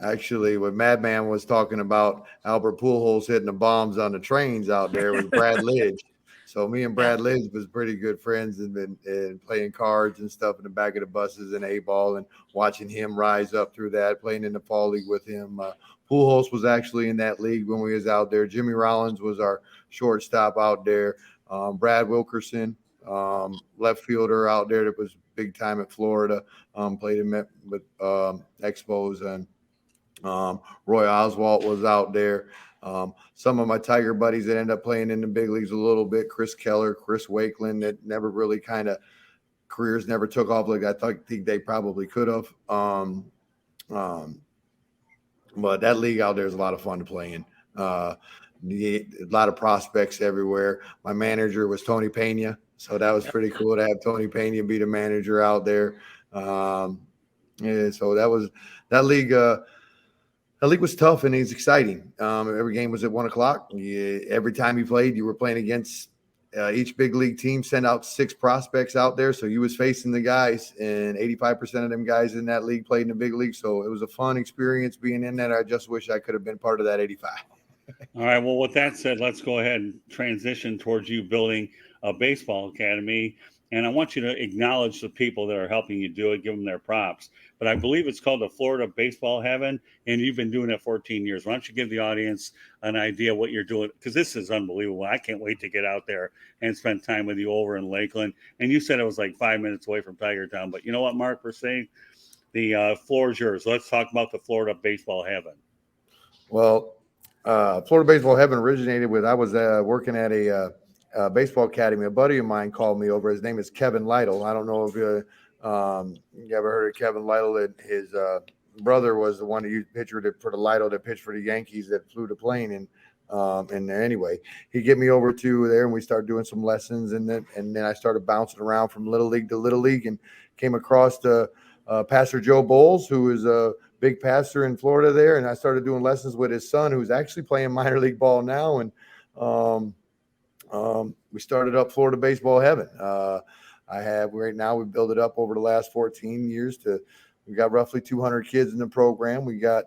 actually, when Madman was talking about Albert Pujols hitting the bombs on the trains out there, was Brad Lidge. So me and Brad Lidge was pretty good friends and playing cards and stuff in the back of the buses and A-ball and watching him rise up through that, playing in the fall league with him. Pujols was actually in that league when we was out there. Jimmy Rollins was our shortstop out there. Brad Wilkerson, left fielder out there that was big time at Florida, played with Expos, and Roy Oswalt was out there. Some of my Tiger buddies that end up playing in the big leagues a little bit, Chris Keller, Chris Wakeland, that never really careers never took off like I think they probably could have. But that league out there is a lot of fun to play in. A lot of prospects everywhere. My manager was Tony Pena, so that was pretty cool to have Tony Pena be the manager out there. Yeah, so that league. That league was tough and it's exciting. Every game was at 1:00. Every time you played, you were playing against each big league team. Sent out 6 prospects out there, so you was facing the guys, and 85% of them guys in that league played in the big league. So it was a fun experience being in that. I just wish I could have been part of that 85. All right. Well, with that said, let's go ahead and transition towards you building a baseball academy. And I want you to acknowledge the people that are helping you do it, give them their props. But I believe it's called the Florida Baseball Heaven, and you've been doing it 14 years. Why don't you give the audience an idea what you're doing? Because this is unbelievable. I can't wait to get out there and spend time with you over in Lakeland. And you said it was like 5 minutes away from Tiger Town. But you know what, Mark, we're saying? The floor is yours. Let's talk about the Florida baseball heaven. Well, Florida baseball heaven originated with, I was working at a baseball academy. A buddy of mine called me over. His name is Kevin Lytle. I don't know if you ever heard of Kevin Lytle. His brother was the one who pitcher for the Lytle that pitched for the Yankees that flew the plane. And anyway, he get me over to there, and we started doing some lessons. And then I started bouncing around from little league to little league, and came across Pastor Joe Bowles, who is a big pastor in Florida there. And I started doing lessons with his son, who's actually playing minor league ball now. And we started up Florida baseball heaven. Right now, we built it up over the last 14 years we got roughly 200 kids in the program. We got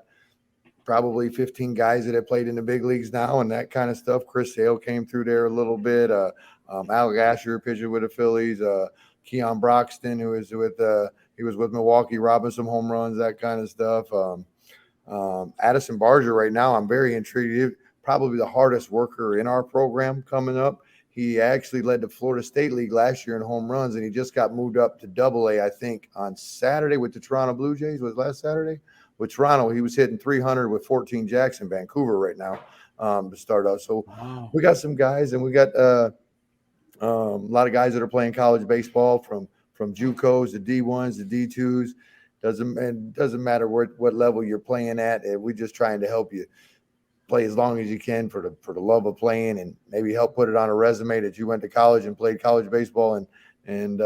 probably 15 guys that have played in the big leagues now and that kind of stuff. Chris Sale came through there a little bit. Al Gasher, pitcher with the Phillies. Keon Broxton, he was with Milwaukee, robbing some home runs, that kind of stuff. Addison Barger right now, I'm very intrigued. Probably the hardest worker in our program coming up. He actually led the Florida State League last year in home runs, and he just got moved up to Double-A, I think, on Saturday with the Toronto Blue Jays. Was last Saturday? With Toronto, he was hitting 300 with 14 jacks in Vancouver right now to start out. So We got some guys, and we got a lot of guys that are playing college baseball from JUCOs, the D1s, the D2s. Doesn't matter what level you're playing at. We're just trying to help you play as long as you can for the love of playing, and maybe help put it on a resume that you went to college and played college baseball and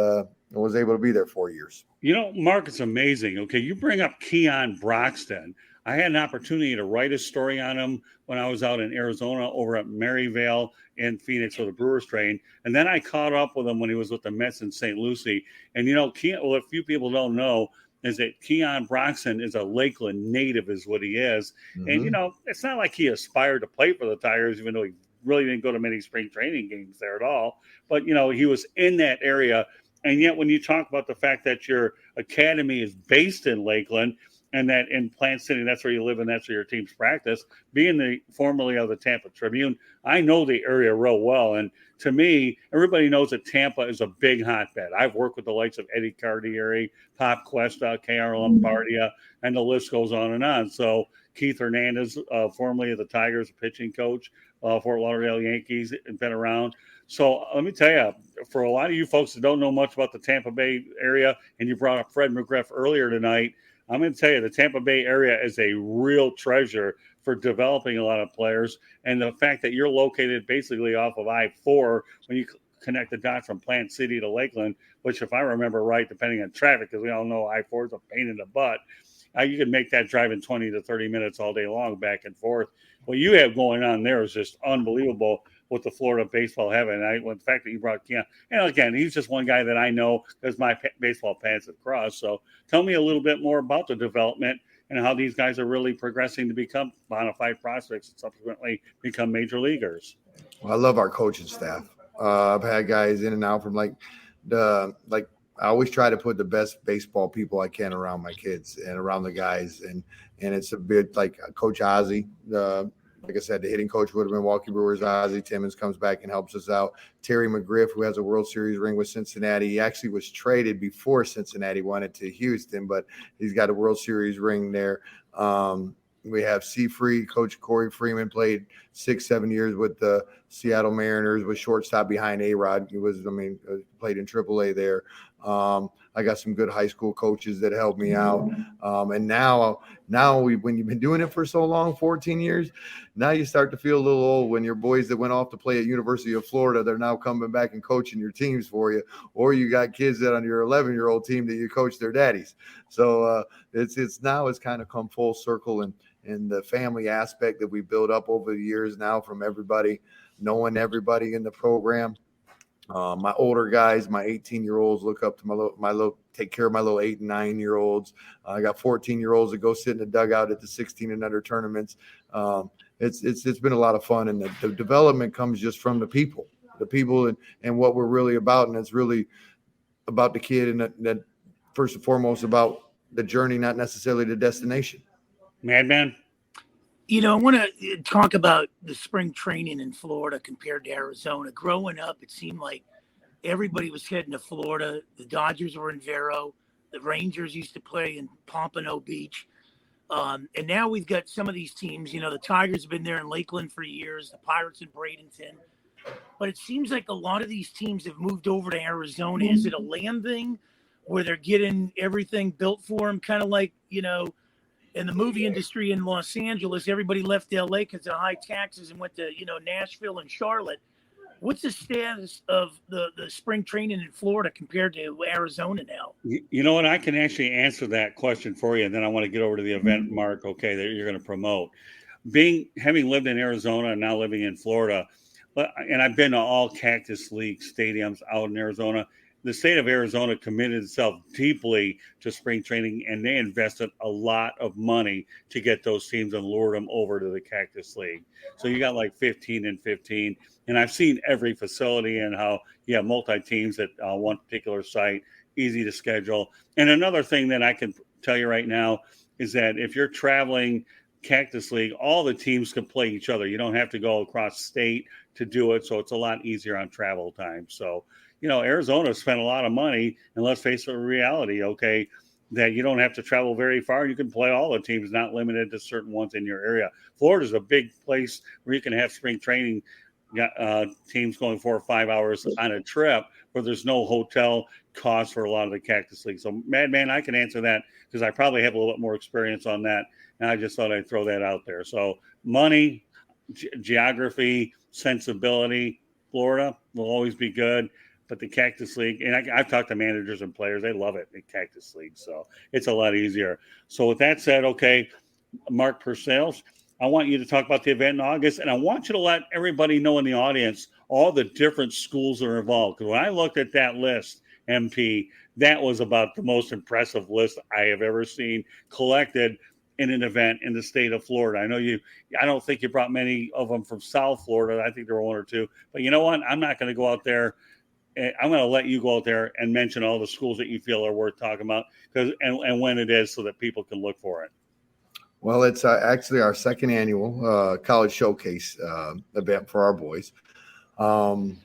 was able to be there 4 years. Mark, it's amazing. Okay, you bring up Keon Broxton. I had an opportunity to write a story on him when I was out in Arizona over at Maryvale in Phoenix with the Brewers train. And then I caught up with him when he was with the Mets in St. Lucie. And, Keon, what a few people don't know is that Keon Broxton is a Lakeland native is what he is. Mm-hmm. And, it's not like he aspired to play for the Tigers, even though he really didn't go to many spring training games there at all. But, he was in that area. And yet when you talk about the fact that your academy is based in Lakeland and that in Plant City, that's where you live and that's where your teams practice, being formerly of the Tampa Tribune, I know the area real well. And to me, everybody knows that Tampa is a big hotbed. I've worked with the likes of Eddie Cardieri, Pop Cuesta, K.R. Lombardia, and the list goes on and on. So Keith Hernandez, formerly of the Tigers, pitching coach, Fort Lauderdale Yankees, been around. So let me tell you, for a lot of you folks that don't know much about the Tampa Bay area, and you brought up Fred McGriff earlier tonight, I'm going to tell you the Tampa Bay area is a real treasure for developing a lot of players. And the fact that you're located basically off of I-4 when you connect the dots from Plant City to Lakeland, which if I remember right, depending on traffic, because we all know I-4 is a pain in the butt, you can make that drive in 20 to 30 minutes all day long back and forth. What you have going on there is just unbelievable with the Florida baseball heaven. The fact that you brought Keon, and again, he's just one guy that I know because my baseball paths have crossed. So tell me a little bit more about the development and how these guys are really progressing to become bona fide prospects and subsequently become major leaguers. Well, I love our coaching staff. I've had guys in and out from I always try to put the best baseball people I can around my kids and around the guys. And it's a bit like Coach Ozzie, like I said, the hitting coach with the Milwaukee Brewers, Ozzie Timmons, comes back and helps us out. Terry McGriff, who has a World Series ring with Cincinnati. He actually was traded before Cincinnati went it to Houston, but he's got a World Series ring there. We have Coach Corey Freeman, played 6-7 years with the Seattle Mariners, was shortstop behind A-Rod. He played in AAA there. I got some good high school coaches that helped me out. And now when you've been doing it for so long, 14 years, now you start to feel a little old when your boys that went off to play at University of Florida, they're now coming back and coaching your teams for you. Or you got kids that on your 11-year-old team that you coach their daddies. So it's kind of come full circle, and the family aspect that we built up over the years now from everybody, knowing everybody in the program. My older guys, my 18-year-olds look up to take care of my little 8 and 9-year-olds. I got 14-year-olds that go sit in the dugout at the 16 and under tournaments. It's been a lot of fun, and the development comes just from the people and what we're really about. And it's really about the kid, and that first and foremost about the journey, not necessarily the destination. Madman. I want to talk about the spring training in Florida compared to Arizona. Growing up, it seemed like everybody was heading to Florida. The Dodgers were in Vero. The Rangers used to play in Pompano Beach. And now we've got some of these teams, the Tigers have been there in Lakeland for years, the Pirates in Bradenton. But it seems like a lot of these teams have moved over to Arizona. Is it a land thing where they're getting everything built for them? Kind of like, in the movie industry in Los Angeles, everybody left LA because of high taxes and went to, Nashville and Charlotte. What's the status of the spring training in Florida compared to Arizona now? You know what? I can actually answer that question for you, and then I want to get over to the event, Mark, that you're going to promote. Having lived in Arizona and now living in Florida, and I've been to all Cactus League stadiums out in Arizona. The state of Arizona committed itself deeply to spring training, and they invested a lot of money to get those teams and lure them over to the Cactus League. So you got like 15 and 15. And I've seen every facility and how you have multi-teams at one particular site, easy to schedule. And another thing that I can tell you right now is that if you're traveling Cactus League, all the teams can play each other. You don't have to go across state to do it. So it's a lot easier on travel time. So, Arizona spent a lot of money, and let's face the reality, that you don't have to travel very far. You can play all the teams, not limited to certain ones in your area. Florida's a big place where you can have spring training teams going 4 or 5 hours on a trip where there's no hotel cost for a lot of the Cactus League. So, Madman, I can answer that because I probably have a little bit more experience on that, and I just thought I'd throw that out there. So, money, geography, sensibility, Florida will always be good. But the Cactus League, and I've talked to managers and players, they love it, the Cactus League. So it's a lot easier. So with that said, Mark Persails, I want you to talk about the event in August, and I want you to let everybody know in the audience all the different schools that are involved. Because when I looked at that list, MP, that was about the most impressive list I have ever seen collected in an event in the state of Florida. I don't think you brought many of them from South Florida. I think there were 1 or 2. But you know what? I'm not going to go out there. I'm going to let you go out there and mention all the schools that you feel are worth talking about and when it is so that people can look for it. Well, it's actually our second annual college showcase event for our boys. When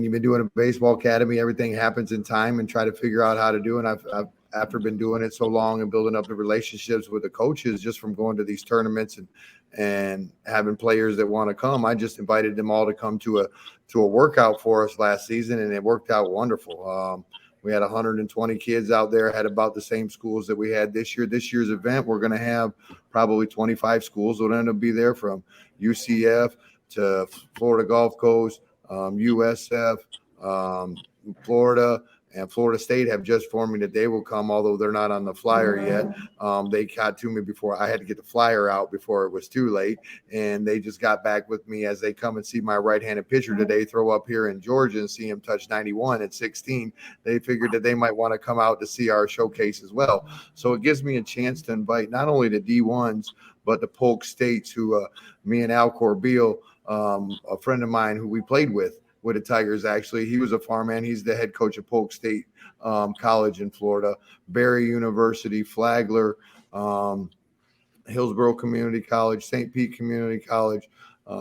you've been doing a baseball academy, everything happens in time and try to figure out how to do it. I've after been doing it so long and building up the relationships with the coaches just from going to these tournaments and having players that want to come, I just invited them all to come to a workout for us last season, and it worked out wonderful. We had 120 kids out there, had about the same schools that we had this year. This year's event, we're going to have probably 25 schools. We'll end up be there from UCF to Florida Gulf Coast, USF, Florida, and Florida State have just informed me that they will come, although they're not on the flyer yet. They got to me before I had to get the flyer out before it was too late. And they just got back with me as they come and see my right-handed pitcher today throw up here in Georgia and see him touch 91 at 16. They figured that they might want to come out to see our showcase as well. So it gives me a chance to invite not only the D1s, but the Polk States, who me and Al Corbeil, a friend of mine who we played with the Tigers, actually. He was a farmhand. He's the head coach of Polk State College in Florida, Barry University, Flagler, Hillsborough Community College, St. Pete Community College,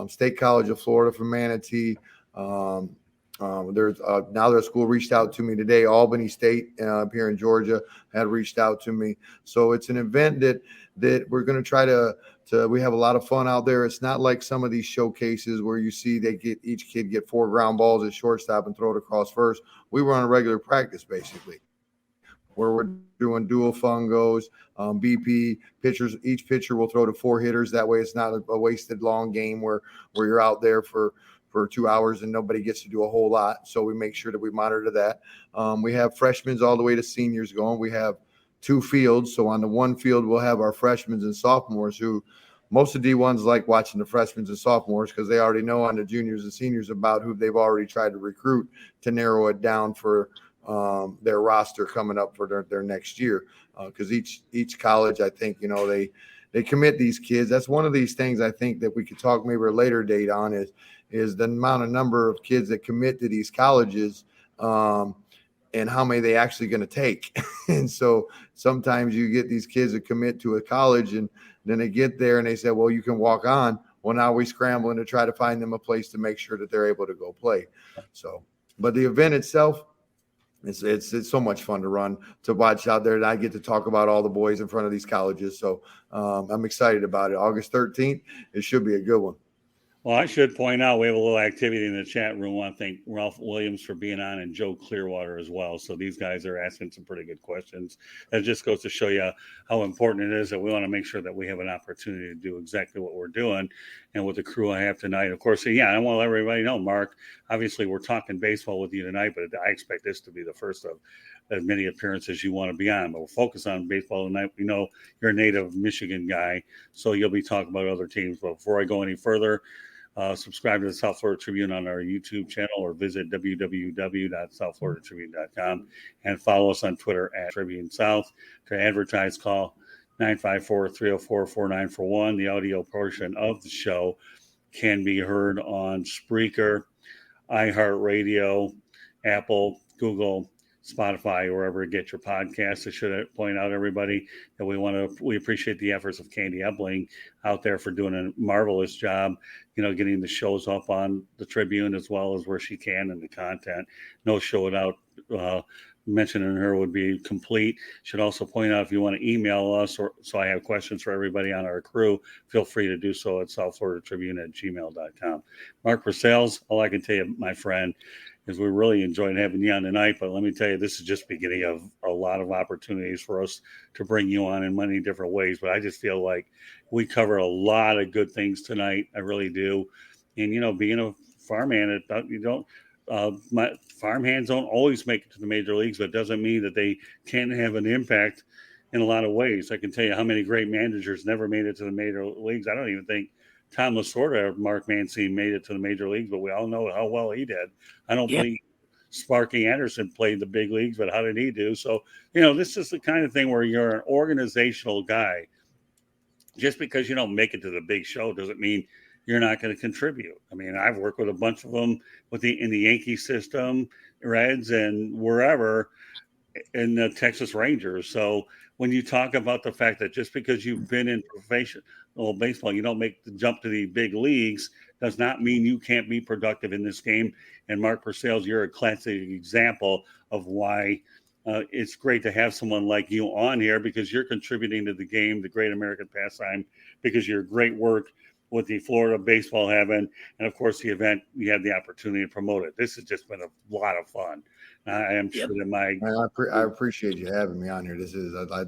State College of Florida from Manatee. There's now their school reached out to me today. Albany State here in Georgia had reached out to me. So it's an event that we're going to try to we have a lot of fun out there. It's not like some of these showcases where you see each kid get 4 ground balls at shortstop and throw it across first. We run a regular practice basically, where we're doing dual fungos, BP pitchers. Each pitcher will throw to 4 hitters. That way it's not a wasted long game where you're out there for 2 hours and nobody gets to do a whole lot. So we make sure that we monitor that. We have freshmen all the way to seniors going. We have 2 fields. So on the one field, we'll have our freshmen and sophomores who most of the D1s like watching the freshmen and sophomores because they already know on the juniors and seniors about who they've already tried to recruit to narrow it down for their roster coming up for their next year. Because each college, I think, they commit these kids. That's one of these things I think that we could talk maybe a later date on is the number of kids that commit to these colleges and how many they actually going to take. And so sometimes you get these kids that commit to a college and then they get there and they say, well, you can walk on. Well, now we're scrambling to try to find them a place to make sure that they're able to go play. So, but the event itself, It's so much fun to watch out there, and I get to talk about all the boys in front of these colleges. So I'm excited about it. August 13th, it should be a good one. Well, I should point out we have a little activity in the chat room. I want to thank Ralph Williams for being on and Joe Clearwater as well. So these guys are asking some pretty good questions. That just goes to show you how important it is that we want to make sure that we have an opportunity to do exactly what we're doing. And with the crew I have tonight, of course, yeah, I want to let everybody know, Mark, obviously we're talking baseball with you tonight, but I expect this to be the first of as many appearances you want to be on. But we'll focus on baseball tonight. We know you're a native Michigan guy, so you'll be talking about other teams. But before I go any further, subscribe to the South Florida Tribune on our YouTube channel or visit www.southfloridatribune.com and follow us on Twitter at Tribune South. To advertise, call 954-304-4941. The audio portion of the show can be heard on Spreaker, iHeartRadio, Apple, Google, Spotify, wherever you get your podcasts. I should point out, everybody, that we appreciate the efforts of Candy Ebling out there for doing a marvelous job, getting the shows up on the Tribune as well as where she can and the content. No show without mentioning her would be complete. Should also point out, if you want to email us, so I have questions for everybody on our crew, feel free to do so at southfloridatribune@gmail.com. Mark Persails, all I can tell you, my friend, is we really enjoyed having you on tonight. But let me tell you, this is just beginning of a lot of opportunities for us to bring you on in many different ways. But I just feel like we cover a lot of good things tonight. I really do. And, being a farmhand, my farmhands don't always make it to the major leagues, but it doesn't mean that they can't have an impact in a lot of ways. I can tell you how many great managers never made it to the major leagues. I don't even think Tom Lasorda or Mark Mancini made it to the major leagues, but we all know how well he did. I don't believe Sparky Anderson played the big leagues, but how did he do? So, this is the kind of thing where you're an organizational guy. Just because you don't make it to the big show doesn't mean you're not going to contribute. I mean, I've worked with a bunch of them in the Yankee system, Reds, and wherever in the Texas Rangers. So when you talk about the fact that just because you've been in professional baseball, you don't make the jump to the big leagues, does not mean you can't be productive in this game. And Mark Persails, you're a classic example of why it's great to have someone like you on here, because you're contributing to the game, the great American pastime, because your great work with the Florida Baseball Heaven, and of course the event, we had the opportunity to promote it. This has just been a lot of fun. I am sure that I appreciate you having me on here. This is I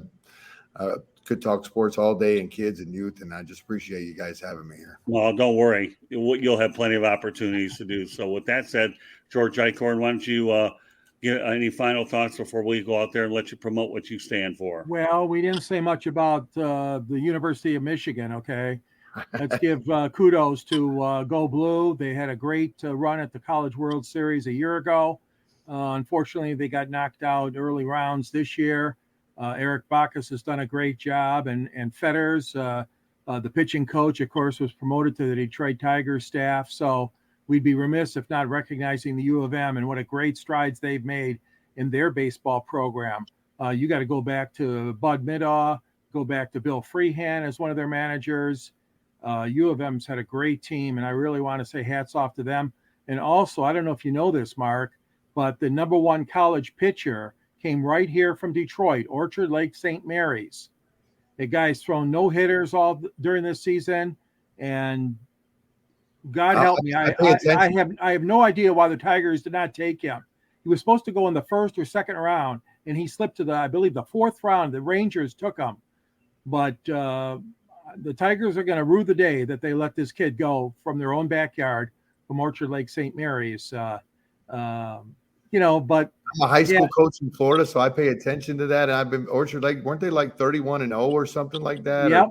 could talk sports all day and kids and youth, and I just appreciate you guys having me here. Well, don't worry, you'll have plenty of opportunities to do so. With that said, George Eichorn, why don't you get any final thoughts before we go out there and let you promote what you stand for? Well, we didn't say much about the University of Michigan. Okay. Let's give kudos to Go Blue. They had a great run at the College World Series a year ago. Unfortunately, they got knocked out early rounds this year. Eric Bacchus has done a great job, and Fetters, the pitching coach, of course, was promoted to the Detroit Tigers staff. So we'd be remiss if not recognizing the U of M and what a great strides they've made in their baseball program. You got to go back to Bud Middaugh, go back to Bill Freehan as one of their managers. U of M's had a great team, and I really want to say hats off to them. And also, I don't know if you know this, Mark, but the number one college pitcher came right here from Detroit, Orchard Lake St. Mary's. The guy's thrown no hitters all during this season, and God help me, I have no idea why the Tigers did not take him. He was supposed to go in the first or second round, and he slipped to I believe the fourth round. The Rangers took him, but the Tigers are going to rue the day that they let this kid go from their own backyard from Orchard Lake St. Mary's. But I'm a high school coach in Florida, so I pay attention to that. And I've been Orchard Lake, weren't they like 31-0 or something like that? Yep.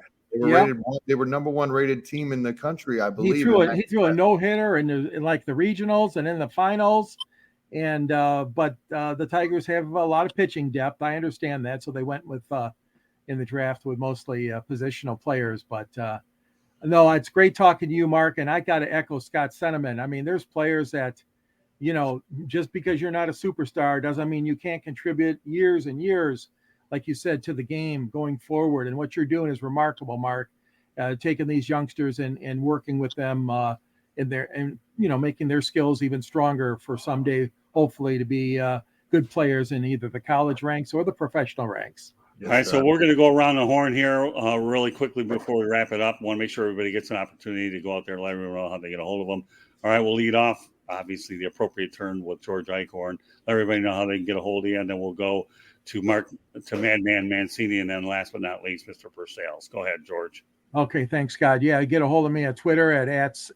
They were number one rated team in the country, I believe. He threw a no-hitter in like the regionals and in the finals. And but the Tigers have a lot of pitching depth. I understand that, so they went with in the draft with mostly positional players. But no, it's great talking to you, Mark. And I got to echo Scott's sentiment. I mean, there's players that, just because you're not a superstar doesn't mean you can't contribute years and years, like you said, to the game going forward. And what you're doing is remarkable, Mark, taking these youngsters and working with them making their skills even stronger for someday, hopefully, to be good players in either the college ranks or the professional ranks. Yes, All right, sir. so we're going to go around the horn here really quickly before we wrap it up. Want to make sure everybody gets an opportunity to go out there and let everyone know how they get a hold of them. All right, we'll lead off, obviously, the appropriate turn with George Eichorn. Let everybody know how they can get a hold of you, and then we'll go to Madman Mancini, and then last but not least, Mr. Persails. Go ahead, George. Okay, thanks, Scott. Yeah, get a hold of me at Twitter at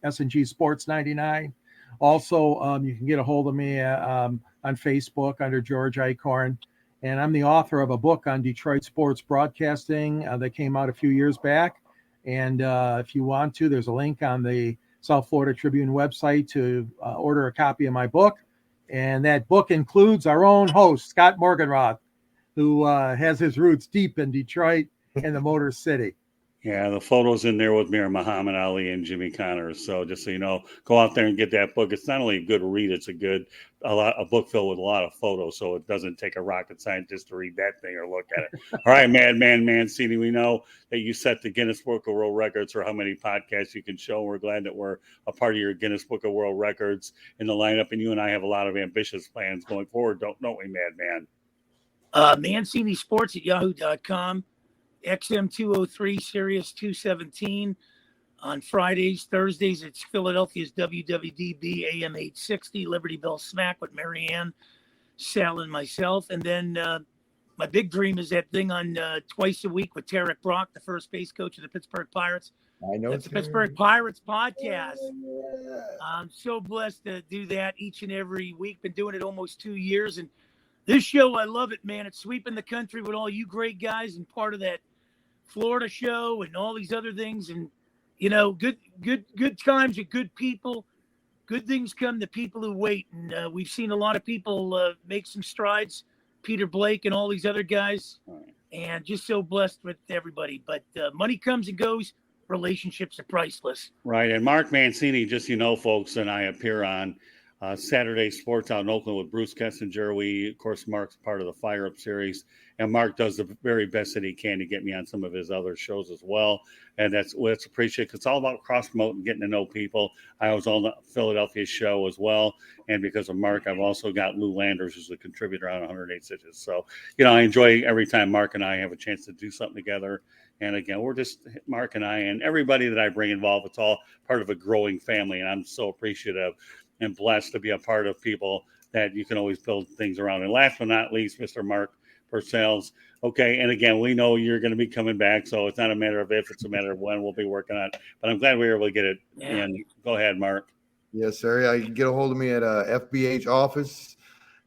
S&G Sports 99. Also, you can get a hold of me on Facebook under George Eichorn. And I'm the author of a book on Detroit sports broadcasting that came out a few years back. And if you want to, there's a link on the South Florida Tribune website to order a copy of my book. And that book includes our own host, Scott Morganroth, who has his roots deep in Detroit and the Motor City. Yeah, the photos in there with me are Muhammad Ali and Jimmy Connors. So just so you know, go out there and get that book. It's not only a good read, it's a book filled with a lot of photos. So it doesn't take a rocket scientist to read that thing or look at it. All right, Madman Mancini, we know that you set the Guinness Book of World Records for how many podcasts you can show. We're glad that we're a part of your Guinness Book of World Records in the lineup. And you and I have a lot of ambitious plans going forward, don't we, Madman? Mancini Sports at yahoo.com. XM203, Sirius 217 on Fridays. Thursdays, it's Philadelphia's WWDB AM 860, Liberty Bell Smack with Marianne, Sal, and myself. And then my big dream is that thing on twice a week with Tarek Brock, the first base coach of the Pittsburgh Pirates. I know That's the Pittsburgh Pirates podcast. Yeah. I'm so blessed to do that each and every week. Been doing it almost 2 years. And this show, I love it, man. It's sweeping the country with all you great guys and part of that Florida show and all these other things. And, you know, good times with good people. Good things come to people who wait. And we've seen a lot of people make some strides, Peter Blake and all these other guys, and just so blessed with everybody. But money comes and goes. Relationships are priceless. Right. And Mark Mancini, just so you know, folks, and I appear on Saturday Sports out in Oakland with Bruce Kessinger. Of course, Mark's part of the Fire Up series, and Mark does the very best that he can to get me on some of his other shows as well. And that's appreciated, because it's all about cross promoting, getting to know people. I was on the Philadelphia show as well, and because of Mark, I've also got Lou Landers, who's a contributor on 108 Stitches. So, you know, I enjoy every time Mark and I have a chance to do something together. And again, we're just Mark and I and everybody that I bring involved. It's all part of a growing family, and I'm so appreciative and blessed to be a part of people that you can always build things around. And last but not least, Mr. Mark Persails. Okay, and again, we know you're going to be coming back, so it's not a matter of if, it's a matter of when. We'll be working on it. But I'm glad we were able to get it in. Go ahead, Mark. Yes, sir. You can get a hold of me at FBH office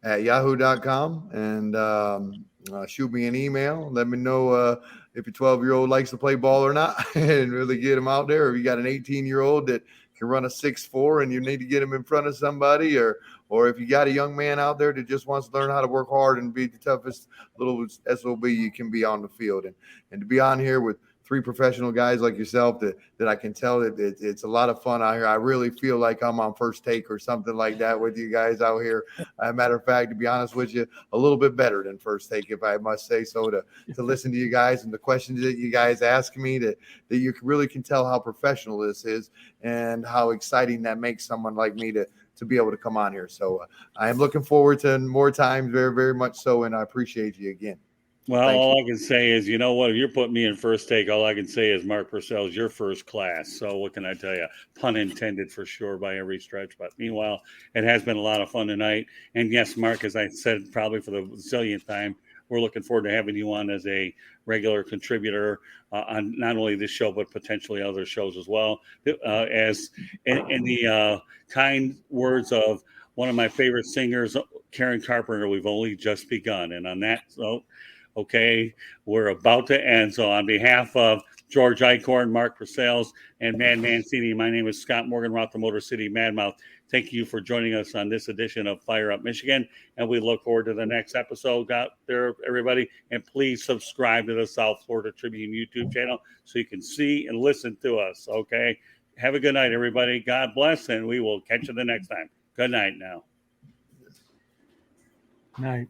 at yahoo.com and shoot me an email. Let me know if your 12-year-old likes to play ball or not, and really get him out there. Or if you got an 18-year-old that can run a 6'4" and you need to get him in front of somebody, or if you got a young man out there that just wants to learn how to work hard and be the toughest little SOB you can be on the field. And to be on here with three professional guys like yourself that I can tell that it's a lot of fun out here. I really feel like I'm on First Take or something like that with you guys out here. Matter of fact, to be honest with you, a little bit better than First Take, if I must say so, to listen to you guys and the questions that you guys ask me, that you really can tell how professional this is and how exciting that makes someone like me to be able to come on here. So I am looking forward to more times, very, very much so, and I appreciate you again. Well, all I can say is, you know what, if you're putting me in First Take, all I can say is, Mark Persails, you're first class. So what can I tell you? Pun intended for sure by every stretch. But meanwhile, it has been a lot of fun tonight. And yes, Mark, as I said, probably for the zillionth time, we're looking forward to having you on as a regular contributor on not only this show, but potentially other shows as well. As in the kind words of one of my favorite singers, Karen Carpenter, we've only just begun. And on that note, okay, we're about to end. So on behalf of George Eichorn, Mark Persails, and Mad Mancini, my name is Scott Morganroth, the Motor City Madmouth. Thank you for joining us on this edition of Fire Up Michigan, and we look forward to the next episode out there, everybody. And please subscribe to the South Florida Tribune YouTube channel so you can see and listen to us, okay? Have a good night, everybody. God bless, and we will catch you the next time. Good night now. Night.